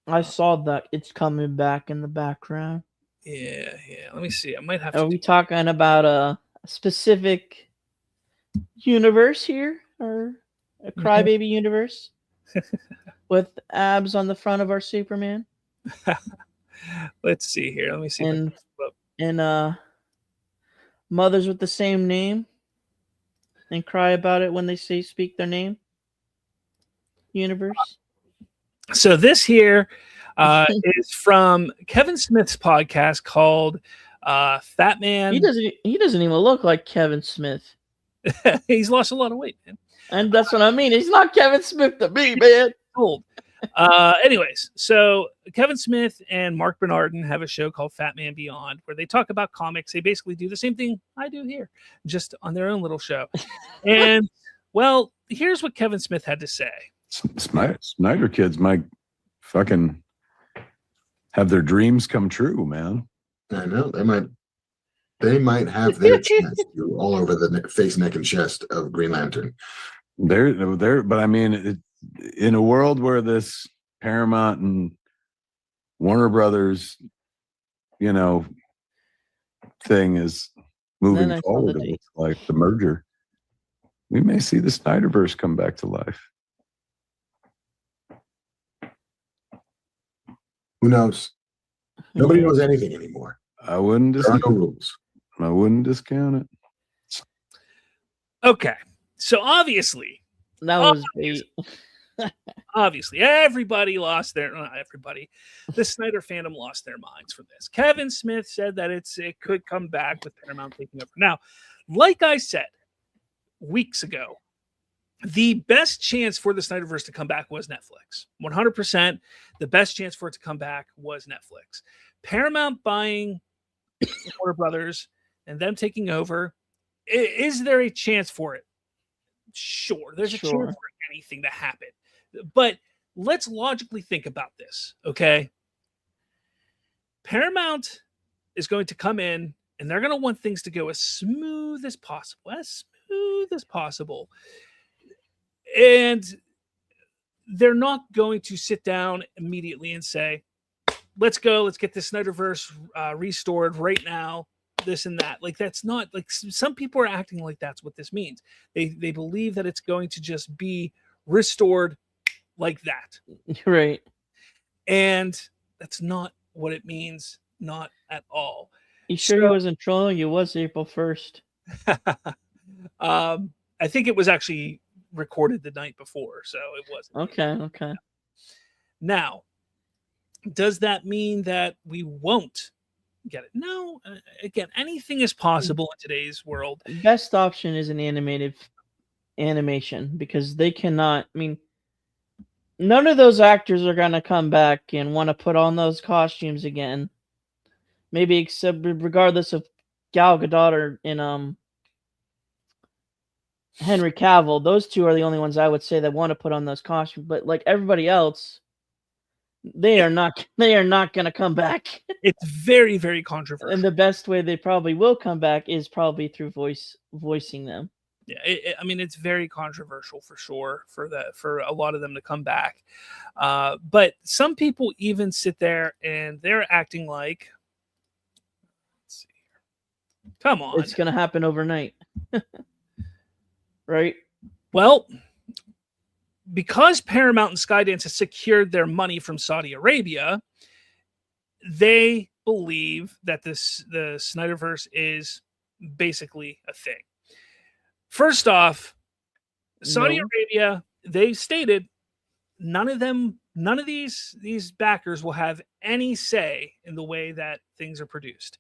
I saw that it's coming back in the background. Yeah. Let me see. I might have to. Are we talking about a specific universe here, or a crybaby universe with abs on the front of our Superman? Let's see here. Let me see. And mothers with the same name and cry about it when they speak their name. Universe. So this here is from Kevin Smith's podcast called Fat Man. He doesn't even look like Kevin Smith. He's lost a lot of weight, man. And that's what I mean. He's not Kevin Smith to me, man. Old. Anyways, so Kevin Smith and Mark Bernardin have a show called Fat Man Beyond where they talk about comics. They basically do the same thing I do here, just on their own little show. And well, here's what Kevin Smith had to say. Snyder kids might fucking have their dreams come true, man. I know they might have their chance to all over the face, neck, and chest of Green Lantern. They're, but I mean, in a world where this Paramount and Warner Brothers, thing is moving forward, it looks like the merger, we may see the Snyderverse come back to life. Who knows? Nobody knows anything anymore. I wouldn't There are no rules. I wouldn't discount it. Okay, so obviously, That was bait. obviously, everybody lost their not everybody. The Snyder fandom lost their minds for this. Kevin Smith said that it could come back with Paramount taking over. Now, like I said weeks ago, the best chance for the Snyderverse to come back was Netflix. 100%. The best chance for it to come back was Netflix. Paramount buying Warner Brothers and them taking over. Is there a chance for it? Sure. There's a chance for anything to happen. But let's logically think about this, okay? Paramount is going to come in and they're going to want things to go as smooth as possible. And they're not going to sit down immediately and say, let's go, let's get the Snyderverse restored right now, this and that. Like, that's not, like, some people are acting like that's what this means. They believe that it's going to just be restored like that. Right. And that's not what it means, not at all. You sure he wasn't trolling? It was April 1st. I think it was actually recorded the night before, so it wasn't. Okay. Now, does that mean that we won't get it? No. Again, anything is possible in today's world. Best option is an animation because they cannot. I mean, none of those actors are gonna come back and want to put on those costumes again. Maybe except regardless of Gal Gadot in Henry Cavill, those two are the only ones I would say that want to put on those costumes. But like everybody else, they are not going to come back. It's very, very controversial. And the best way they probably will come back is probably through voicing them. Yeah, I mean, it's very controversial for sure for a lot of them to come back. But some people even sit there and they're acting like, let's see here. Come on, it's going to happen overnight. Right? Well, because Paramount and Skydance has secured their money from Saudi Arabia, they believe that the Snyderverse is basically a thing. First off, Saudi Arabia, they stated none of these backers will have any say in the way that things are produced.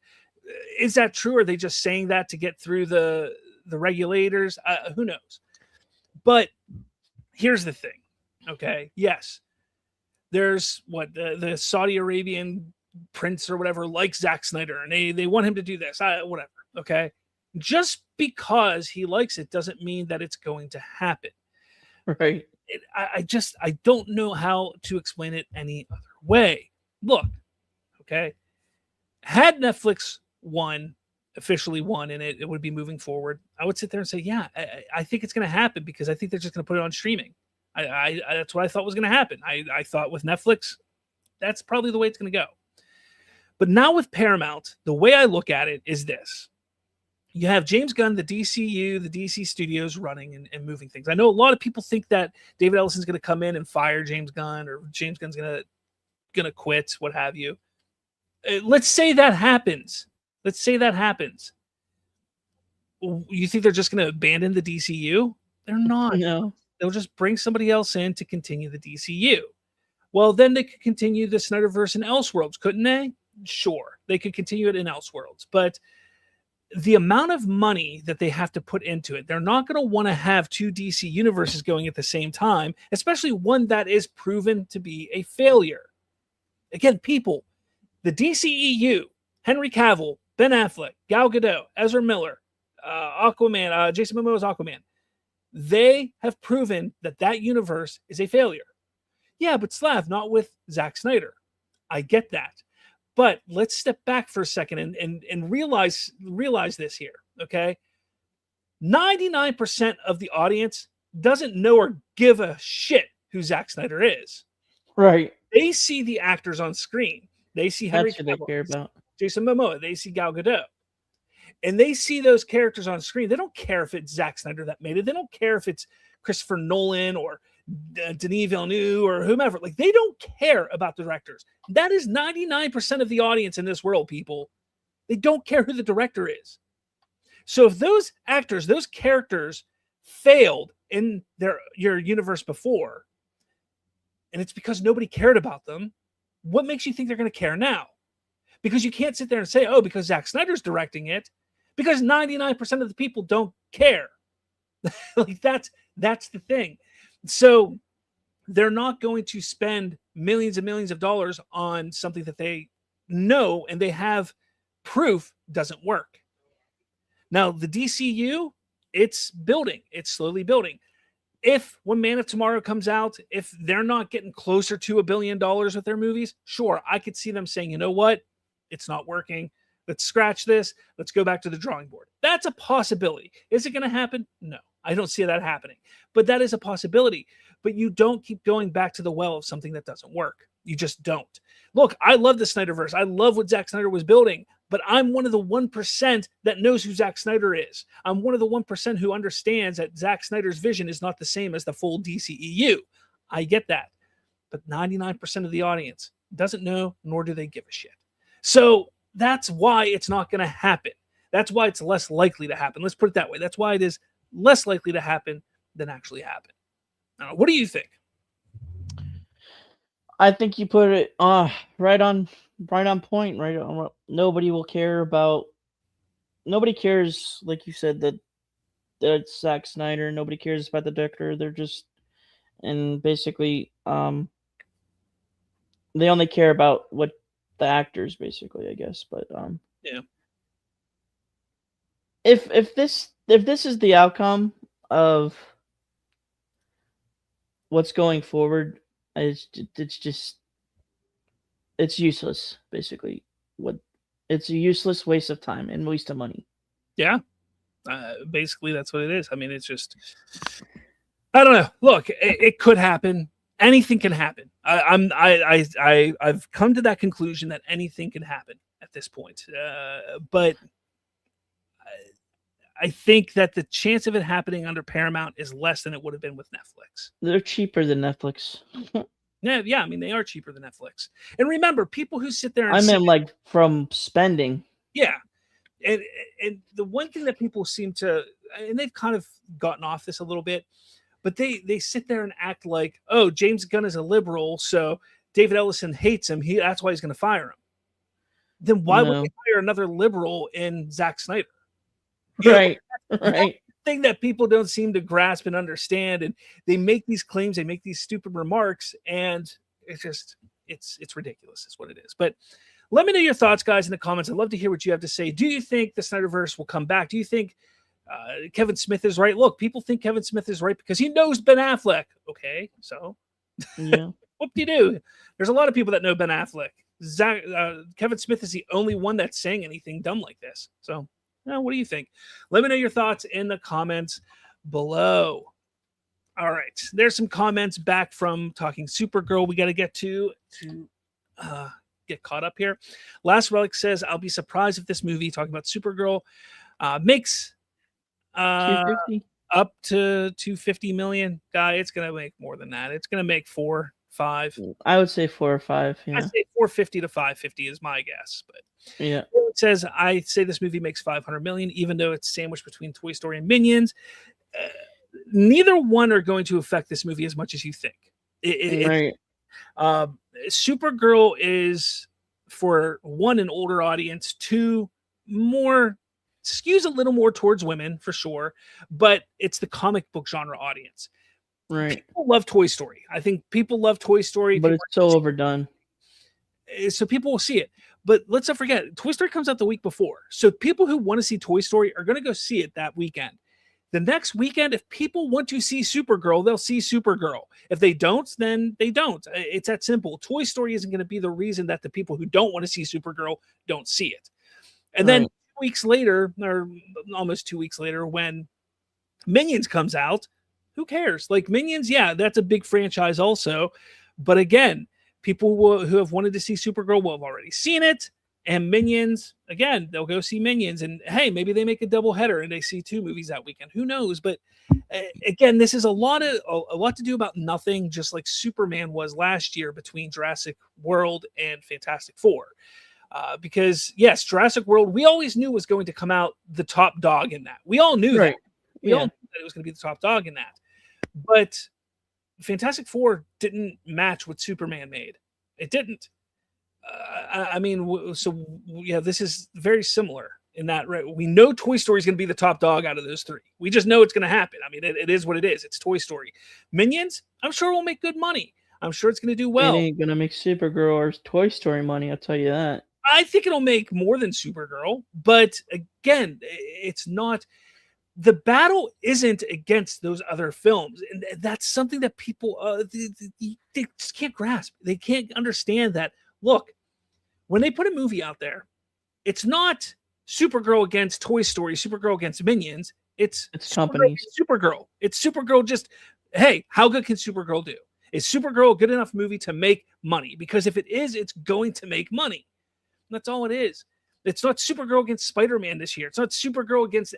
Is that true? Or are they just saying that to get through the regulators? Who knows? But here's the thing. Okay. Yes. There's the Saudi Arabian prince or whatever likes Zack Snyder and they want him to do this, whatever. Okay. Just because he likes it doesn't mean that it's going to happen. Right. I don't know how to explain it any other way. Look, okay. Had Netflix officially won and it would be moving forward, I would sit there and say, yeah, I think it's going to happen because I think they're just going to put it on streaming. I that's what I thought was going to happen. I thought with Netflix, that's probably the way it's going to go. But now with Paramount, the way I look at it is this. You have James Gunn, the DCU, the DC studios running and moving things. I know a lot of people think that David Ellison's going to come in and fire James Gunn or James Gunn's going to quit, what have you. Let's say that happens. You think they're just going to abandon the DCU? They're not. No. They'll just bring somebody else in to continue the DCU. Well, then they could continue the Snyderverse in Elseworlds, couldn't they? Sure. They could continue it in Elseworlds. But the amount of money that they have to put into it, they're not going to want to have two DC universes going at the same time, especially one that is proven to be a failure. Again, people, the DCEU, Henry Cavill, Ben Affleck, Gal Gadot, Ezra Miller, Aquaman, Jason Momoa's Aquaman, they have proven that that universe is a failure. Yeah, but Slav, not with Zack Snyder. I get that. But let's step back for a second and realize this here, okay? 99% of the audience doesn't know or give a shit who Zack Snyder is. Right. They see the actors on screen. They see Henry That's what they care about. Jason Momoa. They see Gal Gadot. And they see those characters on screen. They don't care if it's Zack Snyder that made it. They don't care if it's Christopher Nolan or Denis Villeneuve or whomever. Like, they don't care about the directors. That is 99% of the audience in this world, people. They don't care who the director is. So if those actors, those characters failed in your universe before, and it's because nobody cared about them, what makes you think they're going to care now? Because you can't sit there and say, oh, because Zack Snyder's directing it, because 99% of the people don't care. Like, that's the thing. So they're not going to spend millions and millions of dollars on something that they know and they have proof doesn't work. Now, the DCU, it's building. It's slowly building. If when Man of Tomorrow comes out, if they're not getting closer to $1 billion with their movies, sure, I could see them saying, you know what? It's not working. Let's scratch this. Let's go back to the drawing board. That's a possibility. Is it going to happen? No, I don't see that happening. But that is a possibility. But you don't keep going back to the well of something that doesn't work. You just don't. Look, I love the Snyderverse. I love what Zack Snyder was building. But I'm one of the 1% that knows who Zack Snyder is. I'm one of the 1% who understands that Zack Snyder's vision is not the same as the full DCEU. I get that. But 99% of the audience doesn't know, nor do they give a shit. So that's why it's not going to happen. That's why it's less likely to happen. Let's put it that way. That's why it is less likely to happen than actually happen. What do you think? I think you put it right on point. Right on. Nobody will care about. Nobody cares, like you said, that it's Zack Snyder. Nobody cares about the director. They're just, and basically, they only care about what the actors, basically, I guess. But yeah. If this is the outcome of what's going forward, it's useless, basically. It's a useless waste of time and waste of money. Yeah, basically that's what it is. I mean, it's just, I don't know. Look, it could happen. Anything can happen. I've come to that conclusion that anything can happen at this point. But I think that the chance of it happening under Paramount is less than it would have been with Netflix. They're cheaper than Netflix. Yeah, I mean, they are cheaper than Netflix. And remember, people who sit there and I meant like from spending. Yeah. And the one thing that people seem to, and they've kind of gotten off this a little bit, but they sit there and act like, oh, James Gunn is a liberal, so David Ellison hates him. That's why he's going to fire him. Then why would they hire another liberal in Zack Snyder? Right, right. Thing that people don't seem to grasp and understand, and they make these claims, they make these stupid remarks, and it's just it's ridiculous. Is what it is. But let me know your thoughts, guys, in the comments. I'd love to hear what you have to say. Do you think the Snyderverse will come back? Do you think Kevin Smith is right? Look, people think Kevin Smith is right because he knows Ben Affleck. Okay, so yeah, whoop-de-doo. There's a lot of people that know Ben Affleck. Kevin Smith is the only one that's saying anything dumb like this. So. What do you think? Let me know your thoughts in the comments below. All right. There's some comments back from Talking Supergirl we got to get to get caught up here. Last Relic says, I'll be surprised if this movie, talking about Supergirl, makes up to 250 million. Guy, it's going to make more than that. It's going to make 4, 5. I would say 4 or 5. Yeah. I'd say 450 to 550 is my guess. But yeah. It says, I say this movie makes 500 million, even though it's sandwiched between Toy Story and Minions. Neither one are going to affect this movie as much as you think. Right. Supergirl is, for one, an older audience, 2, more skews a little more towards women for sure, but it's the comic book genre audience. Right. People love Toy Story. I think people love Toy Story, But it's so overdone. so people will see it. But let's not forget, Toy Story comes out the week before. So people who want to see Toy Story are going to go see it that weekend. The next weekend, if people want to see Supergirl, they'll see Supergirl. If they don't, then they don't. It's that simple. Toy Story isn't going to be the reason that the people who don't want to see Supergirl don't see it. And then 2 weeks later, or almost 2 weeks later, when Minions comes out, who cares? Like Minions, yeah, that's a big franchise also. But again, people who have wanted to see Supergirl will have already seen it. And Minions, again, they'll go see Minions. And hey, maybe they make a double header and they see 2 movies that weekend. Who knows? But again, this is a lot to do about nothing, just like Superman was last year between Jurassic World and Fantastic Four. Because yes, Jurassic World, we always knew was going to come out the top dog in that. We all knew that. We all knew that it was going to be the top dog in that. But Fantastic Four didn't match what Superman made. It didn't. I mean, so yeah, this is very similar in that, right? We know Toy Story is going to be the top dog out of those 3. We just know it's going to happen. I mean, it is what it is. It's Toy Story. Minions, I'm sure will make good money. I'm sure it's going to do well. It ain't going to make Supergirl or Toy Story money, I'll tell you that. I think it'll make more than Supergirl, but again, it's not. The battle isn't against those other films, and that's something that people they just can't grasp. They can't understand that. Look, when they put a movie out there, it's not Supergirl against Toy Story, Supergirl against Minions. It's companies. Supergirl. It's Supergirl. Just hey, how good can Supergirl do? Is Supergirl a good enough movie to make money? Because if it is, it's going to make money. That's all it is. It's not Supergirl against Spider-Man this year. It's not Supergirl against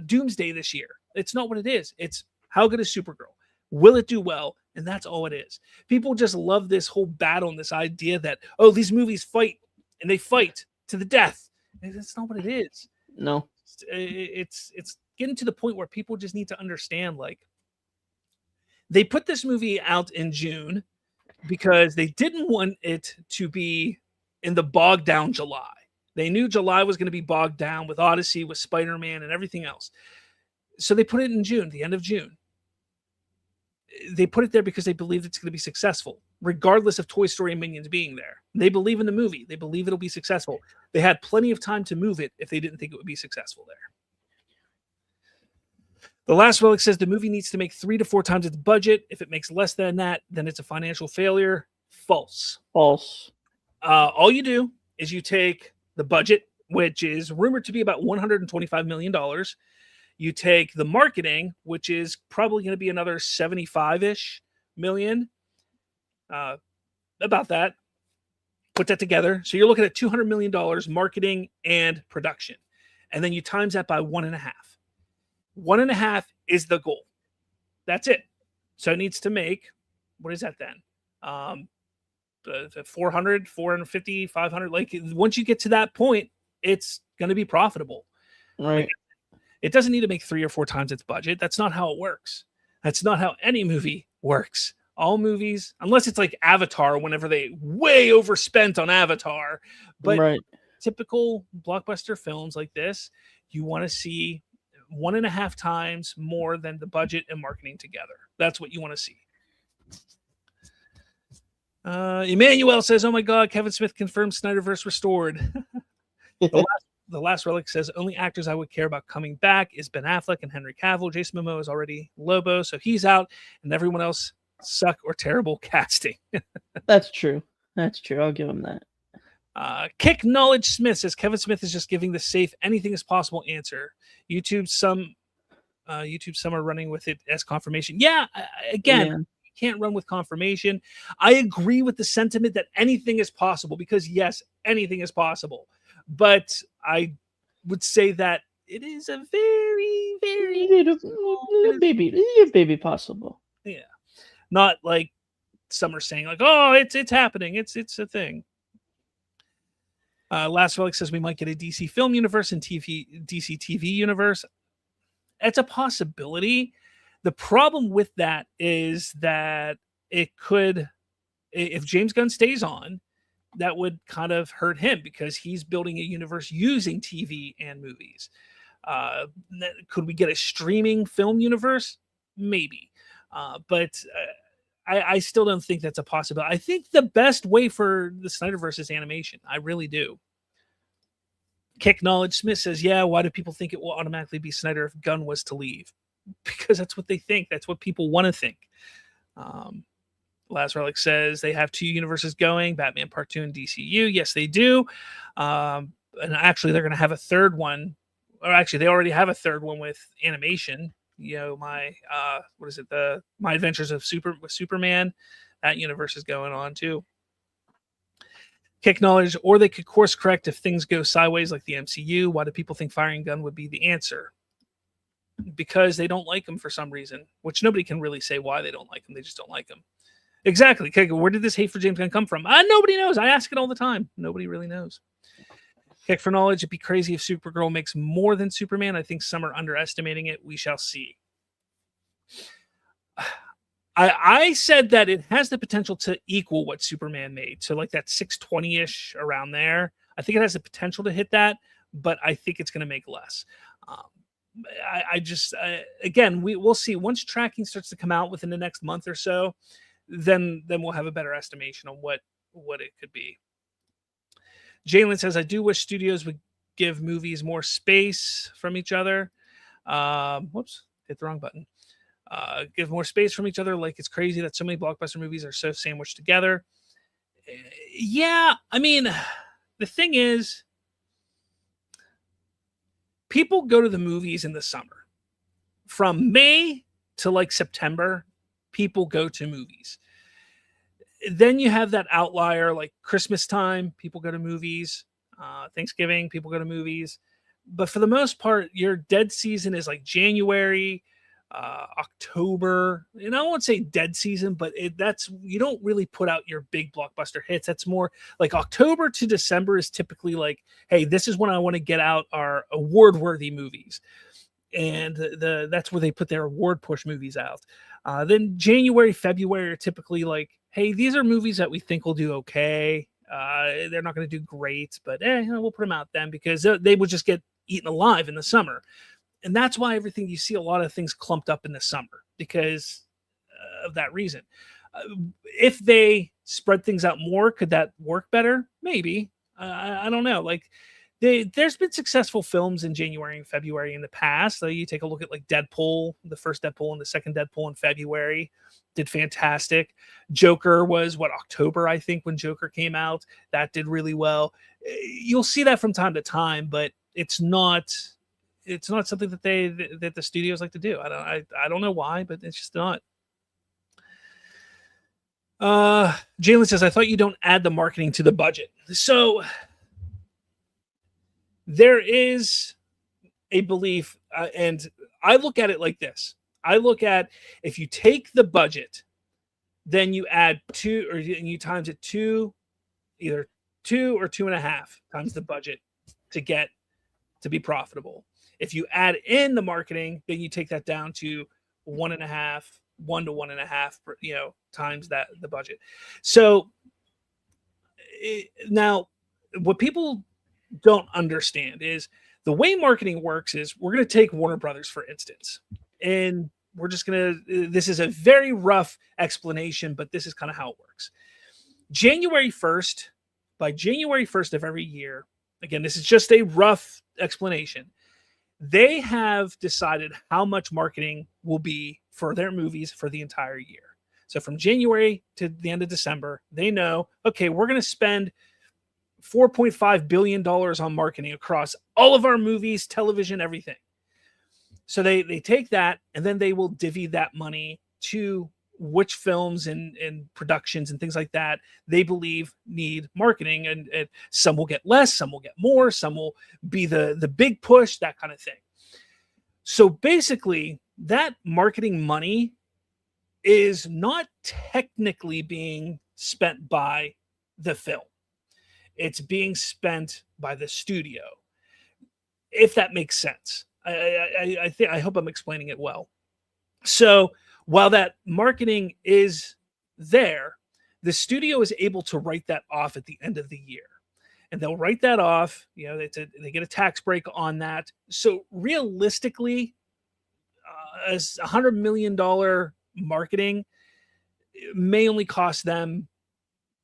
Doomsday this year. It's not what it is. It's how good is Supergirl? Will it do well? And that's all it is. People just love this whole battle and this idea that, oh, these movies fight and they fight to the death. And that's not what it is. No. It's getting to the point where people just need to understand, like, they put this movie out in June because they didn't want it to be in the bogged down July. They knew July was going to be bogged down with Odyssey, with Spider-Man, and everything else. So they put it in June, the end of June. They put it there because they believed it's going to be successful, regardless of Toy Story and Minions being there. They believe in the movie. They believe it'll be successful. They had plenty of time to move it if they didn't think it would be successful there. The Last Relic says the movie needs to make 3 to 4 times its budget. If it makes less than that, then it's a financial failure. False. False. All you do is you take the budget, which is rumored to be about $125 million. You take the marketing, which is probably going to be another 75-ish million. About that. Put that together. So you're looking at $200 million marketing and production. And then you times that by 1.5. 1.5 is the goal. That's it. So it needs to make, what is that then? 400, 450, 500. Like once you get to that point, it's going to be profitable. Right. Like, it doesn't need to make 3 or 4 times its budget. That's not how it works. That's not how any movie works. All movies, unless it's like Avatar, whenever they way overspent on Avatar, but typical blockbuster films like this, you want to see 1.5 times more than the budget and marketing together. That's what you want to see. Emmanuel says, oh my God, Kevin Smith confirmed Snyderverse restored. The last Relic says, only actors I would care about coming back is Ben Affleck and Henry Cavill. Jason Momoa is already Lobo, so he's out, and everyone else suck or terrible casting. That's true. That's true. I'll give him that. Kick Knowledge Smith says, Kevin Smith is just giving the safe anything is possible answer. YouTube some are running with it as confirmation. Yeah, again, you can't run with confirmation. I agree with the sentiment that anything is possible because, yes, anything is possible. But I would say that it is a very, very baby possible. Yeah. Not like some are saying like, oh, it's happening. It's a thing. Last Relic says we might get a DC film universe and DC TV universe. It's a possibility. The problem with that is that it could, if James Gunn stays on, that would kind of hurt him because he's building a universe using TV and movies. Could we get a streaming film universe? Maybe. But I still don't think that's a possibility. I think the best way for the Snyderverse is animation. I really do. Kick Knowledge Smith says, yeah, why do people think it will automatically be Snyder if Gunn was to leave? Because that's what they think. That's what people want to think. Laz Relic says they have 2 universes going, Batman Part 2 and DCU. Yes, they do. And actually, they're going to have a third one. Or actually, they already have a third one with animation. You know, my Adventures of Superman. That universe is going on too. Kick Knowledge, or they could course correct if things go sideways like the MCU. Why do people think firing Gunn would be the answer? Because they don't like him for some reason, which nobody can really say why they don't like him. They just don't like him. Exactly. Okay, where did this hate for James Gunn come from? Nobody knows. I ask it all the time. Nobody really knows. Kick for Knowledge, it'd be crazy if Supergirl makes more than Superman. I think some are underestimating it. We shall see. I said that it has the potential to equal what Superman made. So like that 620-ish around there. I think it has the potential to hit that, but I think it's going to make less. Again, we'll see. Once tracking starts to come out within the next month or so, then we'll have a better estimation on what it could be. Jalen says, I do wish studios would give movies more space from each other. Whoops, hit the wrong button. Give more space from each other. Like, it's crazy that so many blockbuster movies are so sandwiched together. Yeah, I mean, the thing is, people go to the movies in the summer. From May to like September, people go to movies. Then you have that outlier like Christmas time, people go to movies. Thanksgiving, people go to movies. But for the most part, your dead season is like January, October. And I won't say dead season, but that's, you don't really put out your big blockbuster hits. That's more like October to December is typically like, hey, this is when I want to get out our award-worthy movies. And that's where they put their award push movies out. Then January, February are typically like, hey, these are movies that we think will do okay. They're not going to do great, but we'll put them out then because they would just get eaten alive in the summer. And that's why you see a lot of things clumped up in the summer because of that reason. If they spread things out more, could that work better? Maybe. I don't know. Like, there's been successful films in January and February in the past. So you take a look at like Deadpool, the first Deadpool and the second Deadpool in February did fantastic. Joker was October, I think, when Joker came out. That did really well. You'll see that from time to time, but it's not something that the studios like to do. I don't know why, but it's just not. Jalen says, I thought you don't add the marketing to the budget. So there is a belief, and I look at it like this. I look at, if you take the budget, then you add 2, or you times it 2, either 2 or 2.5 times the budget to be profitable. If you add in the marketing, then you take that down to 1 to 1.5, times the budget. So now what people don't understand is the way marketing works is we're going to take Warner Brothers, for instance, and we're just going to, this is a very rough explanation, but this is kind of how it works. By January 1st of every year, again, this is just a rough explanation, they have decided how much marketing will be for their movies for the entire year. So from January to the end of December, they know, okay, we're going to spend $4.5 billion on marketing across all of our movies, television, everything. So they take that and then they will divvy that money to which films and productions and things like that they believe need marketing. And some will get less, some will get more, some will be the big push, that kind of thing. So basically, that marketing money is not technically being spent by the film. It's being spent by the studio, if that makes sense. I hope I'm explaining it well. So while that marketing is there, the studio is able to write that off at the end of the year. And they'll write that off. You know, they get a tax break on that. So realistically, as $100 million marketing may only cost them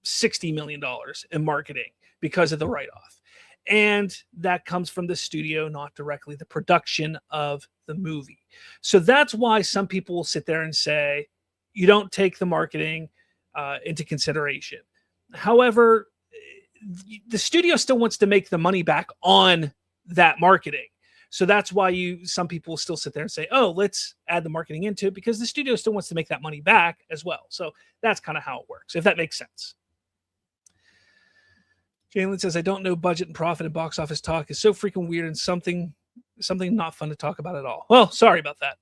$60 million in marketing because of the write-off. And that comes from the studio, not directly the production of the movie. So that's why some people will sit there and say, you don't take the marketing into consideration. However, the studio still wants to make the money back on that marketing. So that's why some people still sit there and say, oh, let's add the marketing into it, because the studio still wants to make that money back as well. So that's kind of how it works, if that makes sense. Jalen says, I don't know budget and profit and box office talk is so freaking weird and something not fun to talk about at all. Well, sorry about that.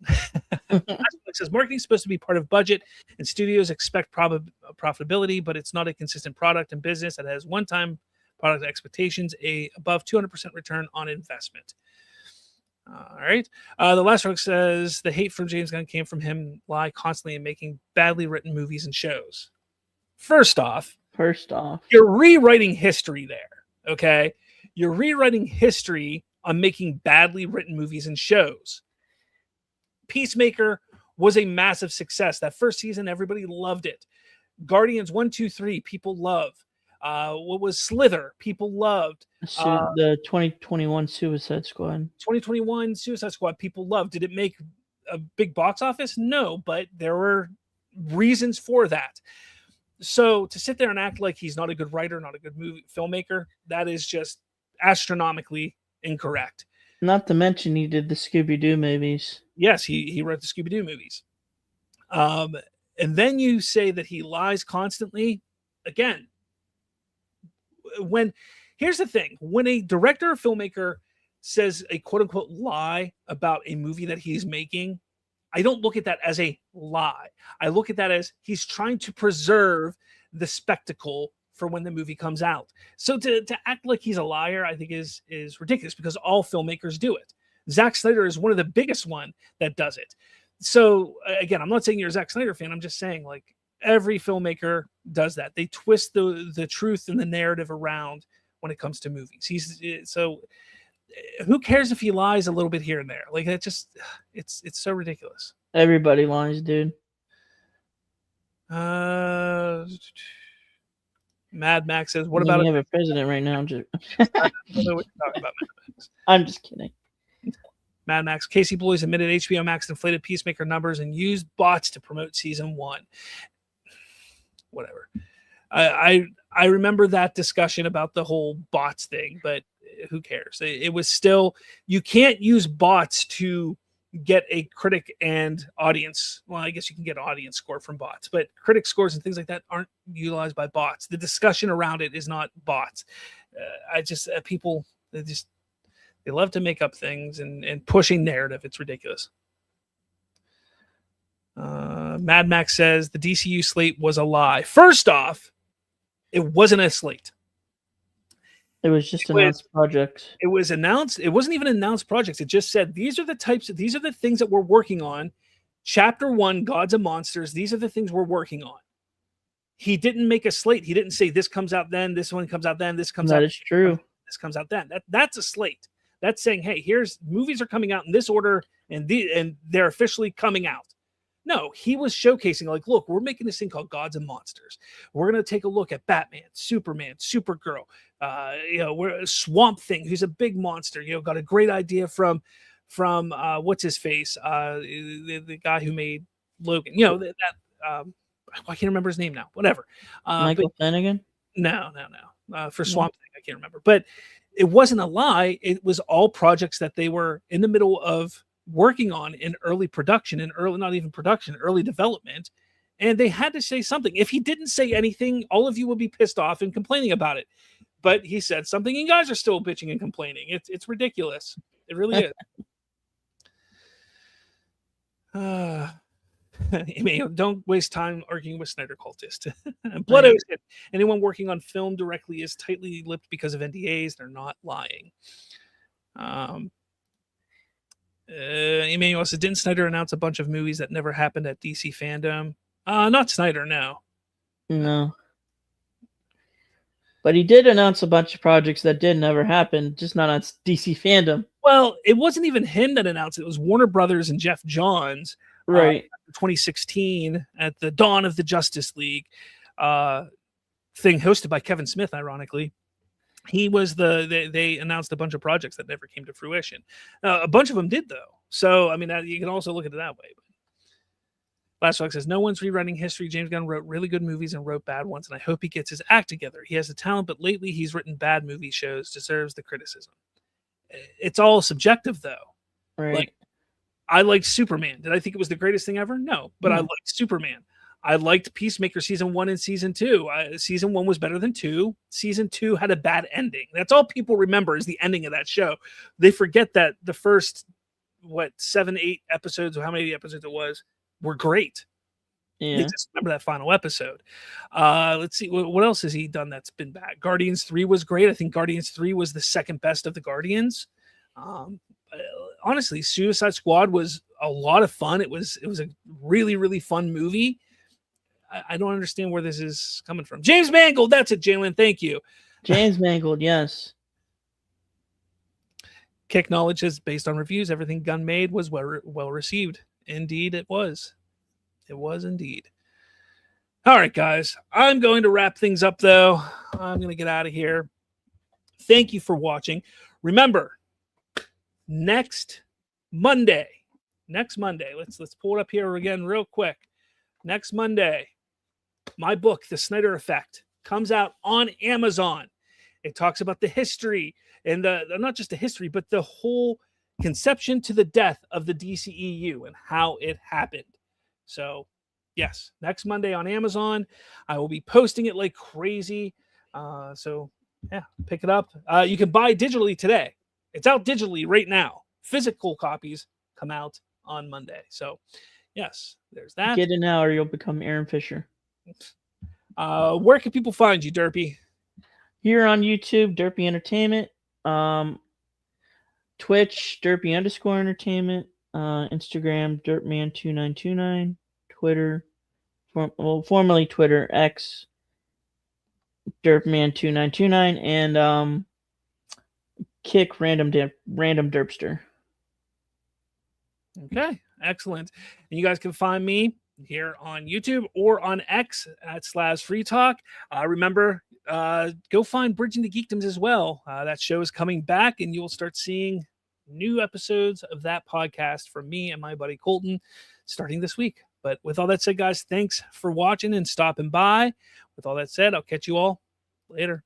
It says marketing is supposed to be part of budget and studios expect profitability, but it's not a consistent product and business that has one-time product expectations, above 200% return on investment. All right. The last one says the hate from James Gunn came from him lie constantly in making badly written movies and shows. First off, you're rewriting history there. Okay. You're rewriting history on making badly written movies and shows. Peacemaker was a massive success. That first season, everybody loved it. Guardians 1, 2, 3, people love. What was Slither? People loved. The 2021 Suicide Squad. 2021 Suicide Squad, people loved. Did it make a big box office? No, but there were reasons for that. So to sit there and act like he's not a good writer, not a good filmmaker, that is just astronomically incorrect. Not to mention he did the Scooby-Doo movies. Yes, he wrote the Scooby-Doo movies. And then you say that he lies constantly. Again, here's the thing. When a director or filmmaker says a quote-unquote lie about a movie that he's making, I don't look at that as a lie. I look at that as he's trying to preserve the spectacle for when the movie comes out. So to act like he's a liar, I think is ridiculous, because all filmmakers do it. Zack Snyder is one of the biggest one that does it. So again, I'm not saying you're a Zack Snyder fan. I'm just saying, like, every filmmaker does that. They twist the truth and the narrative around when it comes to movies. So who cares if he lies a little bit here and there? Like, it's so ridiculous. Everybody lies, dude. Mad Max says, what about we have a president right now? I don't know what you're talking about, Mad Max. I'm just kidding. Mad Max. Casey Bloys admitted HBO Max inflated Peacemaker numbers and used bots to promote season 1. Whatever. I remember that discussion about the whole bots thing, but who cares? It was still, you can't use bots to get a critic and audience. Well, I guess you can get an audience score from bots, but critic scores and things like that aren't utilized by bots. The discussion around it is not bots. People, they love to make up things and pushing narrative. It's ridiculous. Mad Max says the DCU slate was a lie. First off, it wasn't a slate. It was just announced projects. It was announced. It wasn't even announced projects. It just said, these are the things that we're working on. Chapter 1, Gods and Monsters. These are the things we're working on. He didn't make a slate. He didn't say this comes out then, this one comes out then, this comes out. That is true. This comes out then. That's a slate. That's saying, hey, here's movies are coming out in this order, and they're officially coming out. No, he was showcasing, like, look, we're making this thing called Gods and Monsters. We're going to take a look at Batman, Superman, Supergirl, we're Swamp Thing, who's a big monster. Got a great idea from what's his face, the guy who made Logan. I can't remember his name now. Whatever. Michael Flanagan? No. For Swamp Thing, I can't remember. But it wasn't a lie. It was all projects that they were in the middle of working on in early production, early development, and they had to say something. If he didn't say anything, all of you would be pissed off and complaining about it. But he said something, and you guys are still bitching and complaining. It's ridiculous. It really is. Don't waste time arguing with Snyder cultists. Blood Ocean. Anyone working on film directly is tightly lipped because of NDAs. They're not lying. Emmanuel says, didn't Snyder announce a bunch of movies that never happened at DC Fandom? Not Snyder, no. No. But he did announce a bunch of projects that did never happen, just not on DC fandom. Well, it wasn't even him that announced it. It was Warner Brothers and Jeff Johns. Right. 2016 at the dawn of the Justice League thing hosted by Kevin Smith, ironically. He was they announced a bunch of projects that never came to fruition. A bunch of them did, though. So, I mean, you can also look at it that way. Last Rock says, no one's rewriting history. James Gunn wrote really good movies and wrote bad ones, and I hope he gets his act together. He has the talent, but lately he's written bad movie shows, deserves the criticism. It's all subjective, though. Right. Like, I liked Superman. Did I think it was the greatest thing ever? No, but I liked Superman. I liked Peacemaker season 1 and season 2. Season 1 was better than 2. Season 2 had a bad ending. That's all people remember is the ending of that show. They forget that the first, 7, 8 episodes, or how many episodes it was, were great. Yeah. They just remember that final episode. Let's see. What else has he done that's been bad? Guardians 3 was great. I think Guardians 3 was the second best of the Guardians. Honestly, Suicide Squad was a lot of fun. It was a really, really fun movie. I don't understand where this is coming from. James Mangold, that's it, Jalen. Thank you. James Mangold, yes. Kick Knowledge is based on reviews. Everything Gunn made was well received. Indeed, it was. It was indeed. All right, guys. I'm going to wrap things up, though. I'm going to get out of here. Thank you for watching. Remember, next Monday, let's pull it up here again real quick. Next Monday, my book, The Snyder Effect, comes out on Amazon. It talks about the history and not just the history, but the whole conception to the death of the DCEU and how it happened. So, yes, next Monday on Amazon. I will be posting it like crazy. So, yeah, pick it up. You can buy digitally today. It's out digitally right now. Physical copies come out on Monday. So, yes, there's that. Get it now or you'll become Aaron Fisher. Where can people find you, Derpy? Here on YouTube, Derpy Entertainment. Twitch, Derpy_Entertainment. Instagram, Derpman2929. Twitter, formerly Twitter, X, Derpman2929. And Kick Random Derpster. Okay, excellent. And you guys can find me here on YouTube or on X at /FreeTalk. Remember, go find Bridging the Geekdoms as well. That show is coming back, and you'll start seeing new episodes of that podcast from me and my buddy Colton starting this week. But with all that said, guys, thanks for watching and stopping by. With all that said, I'll catch you all later.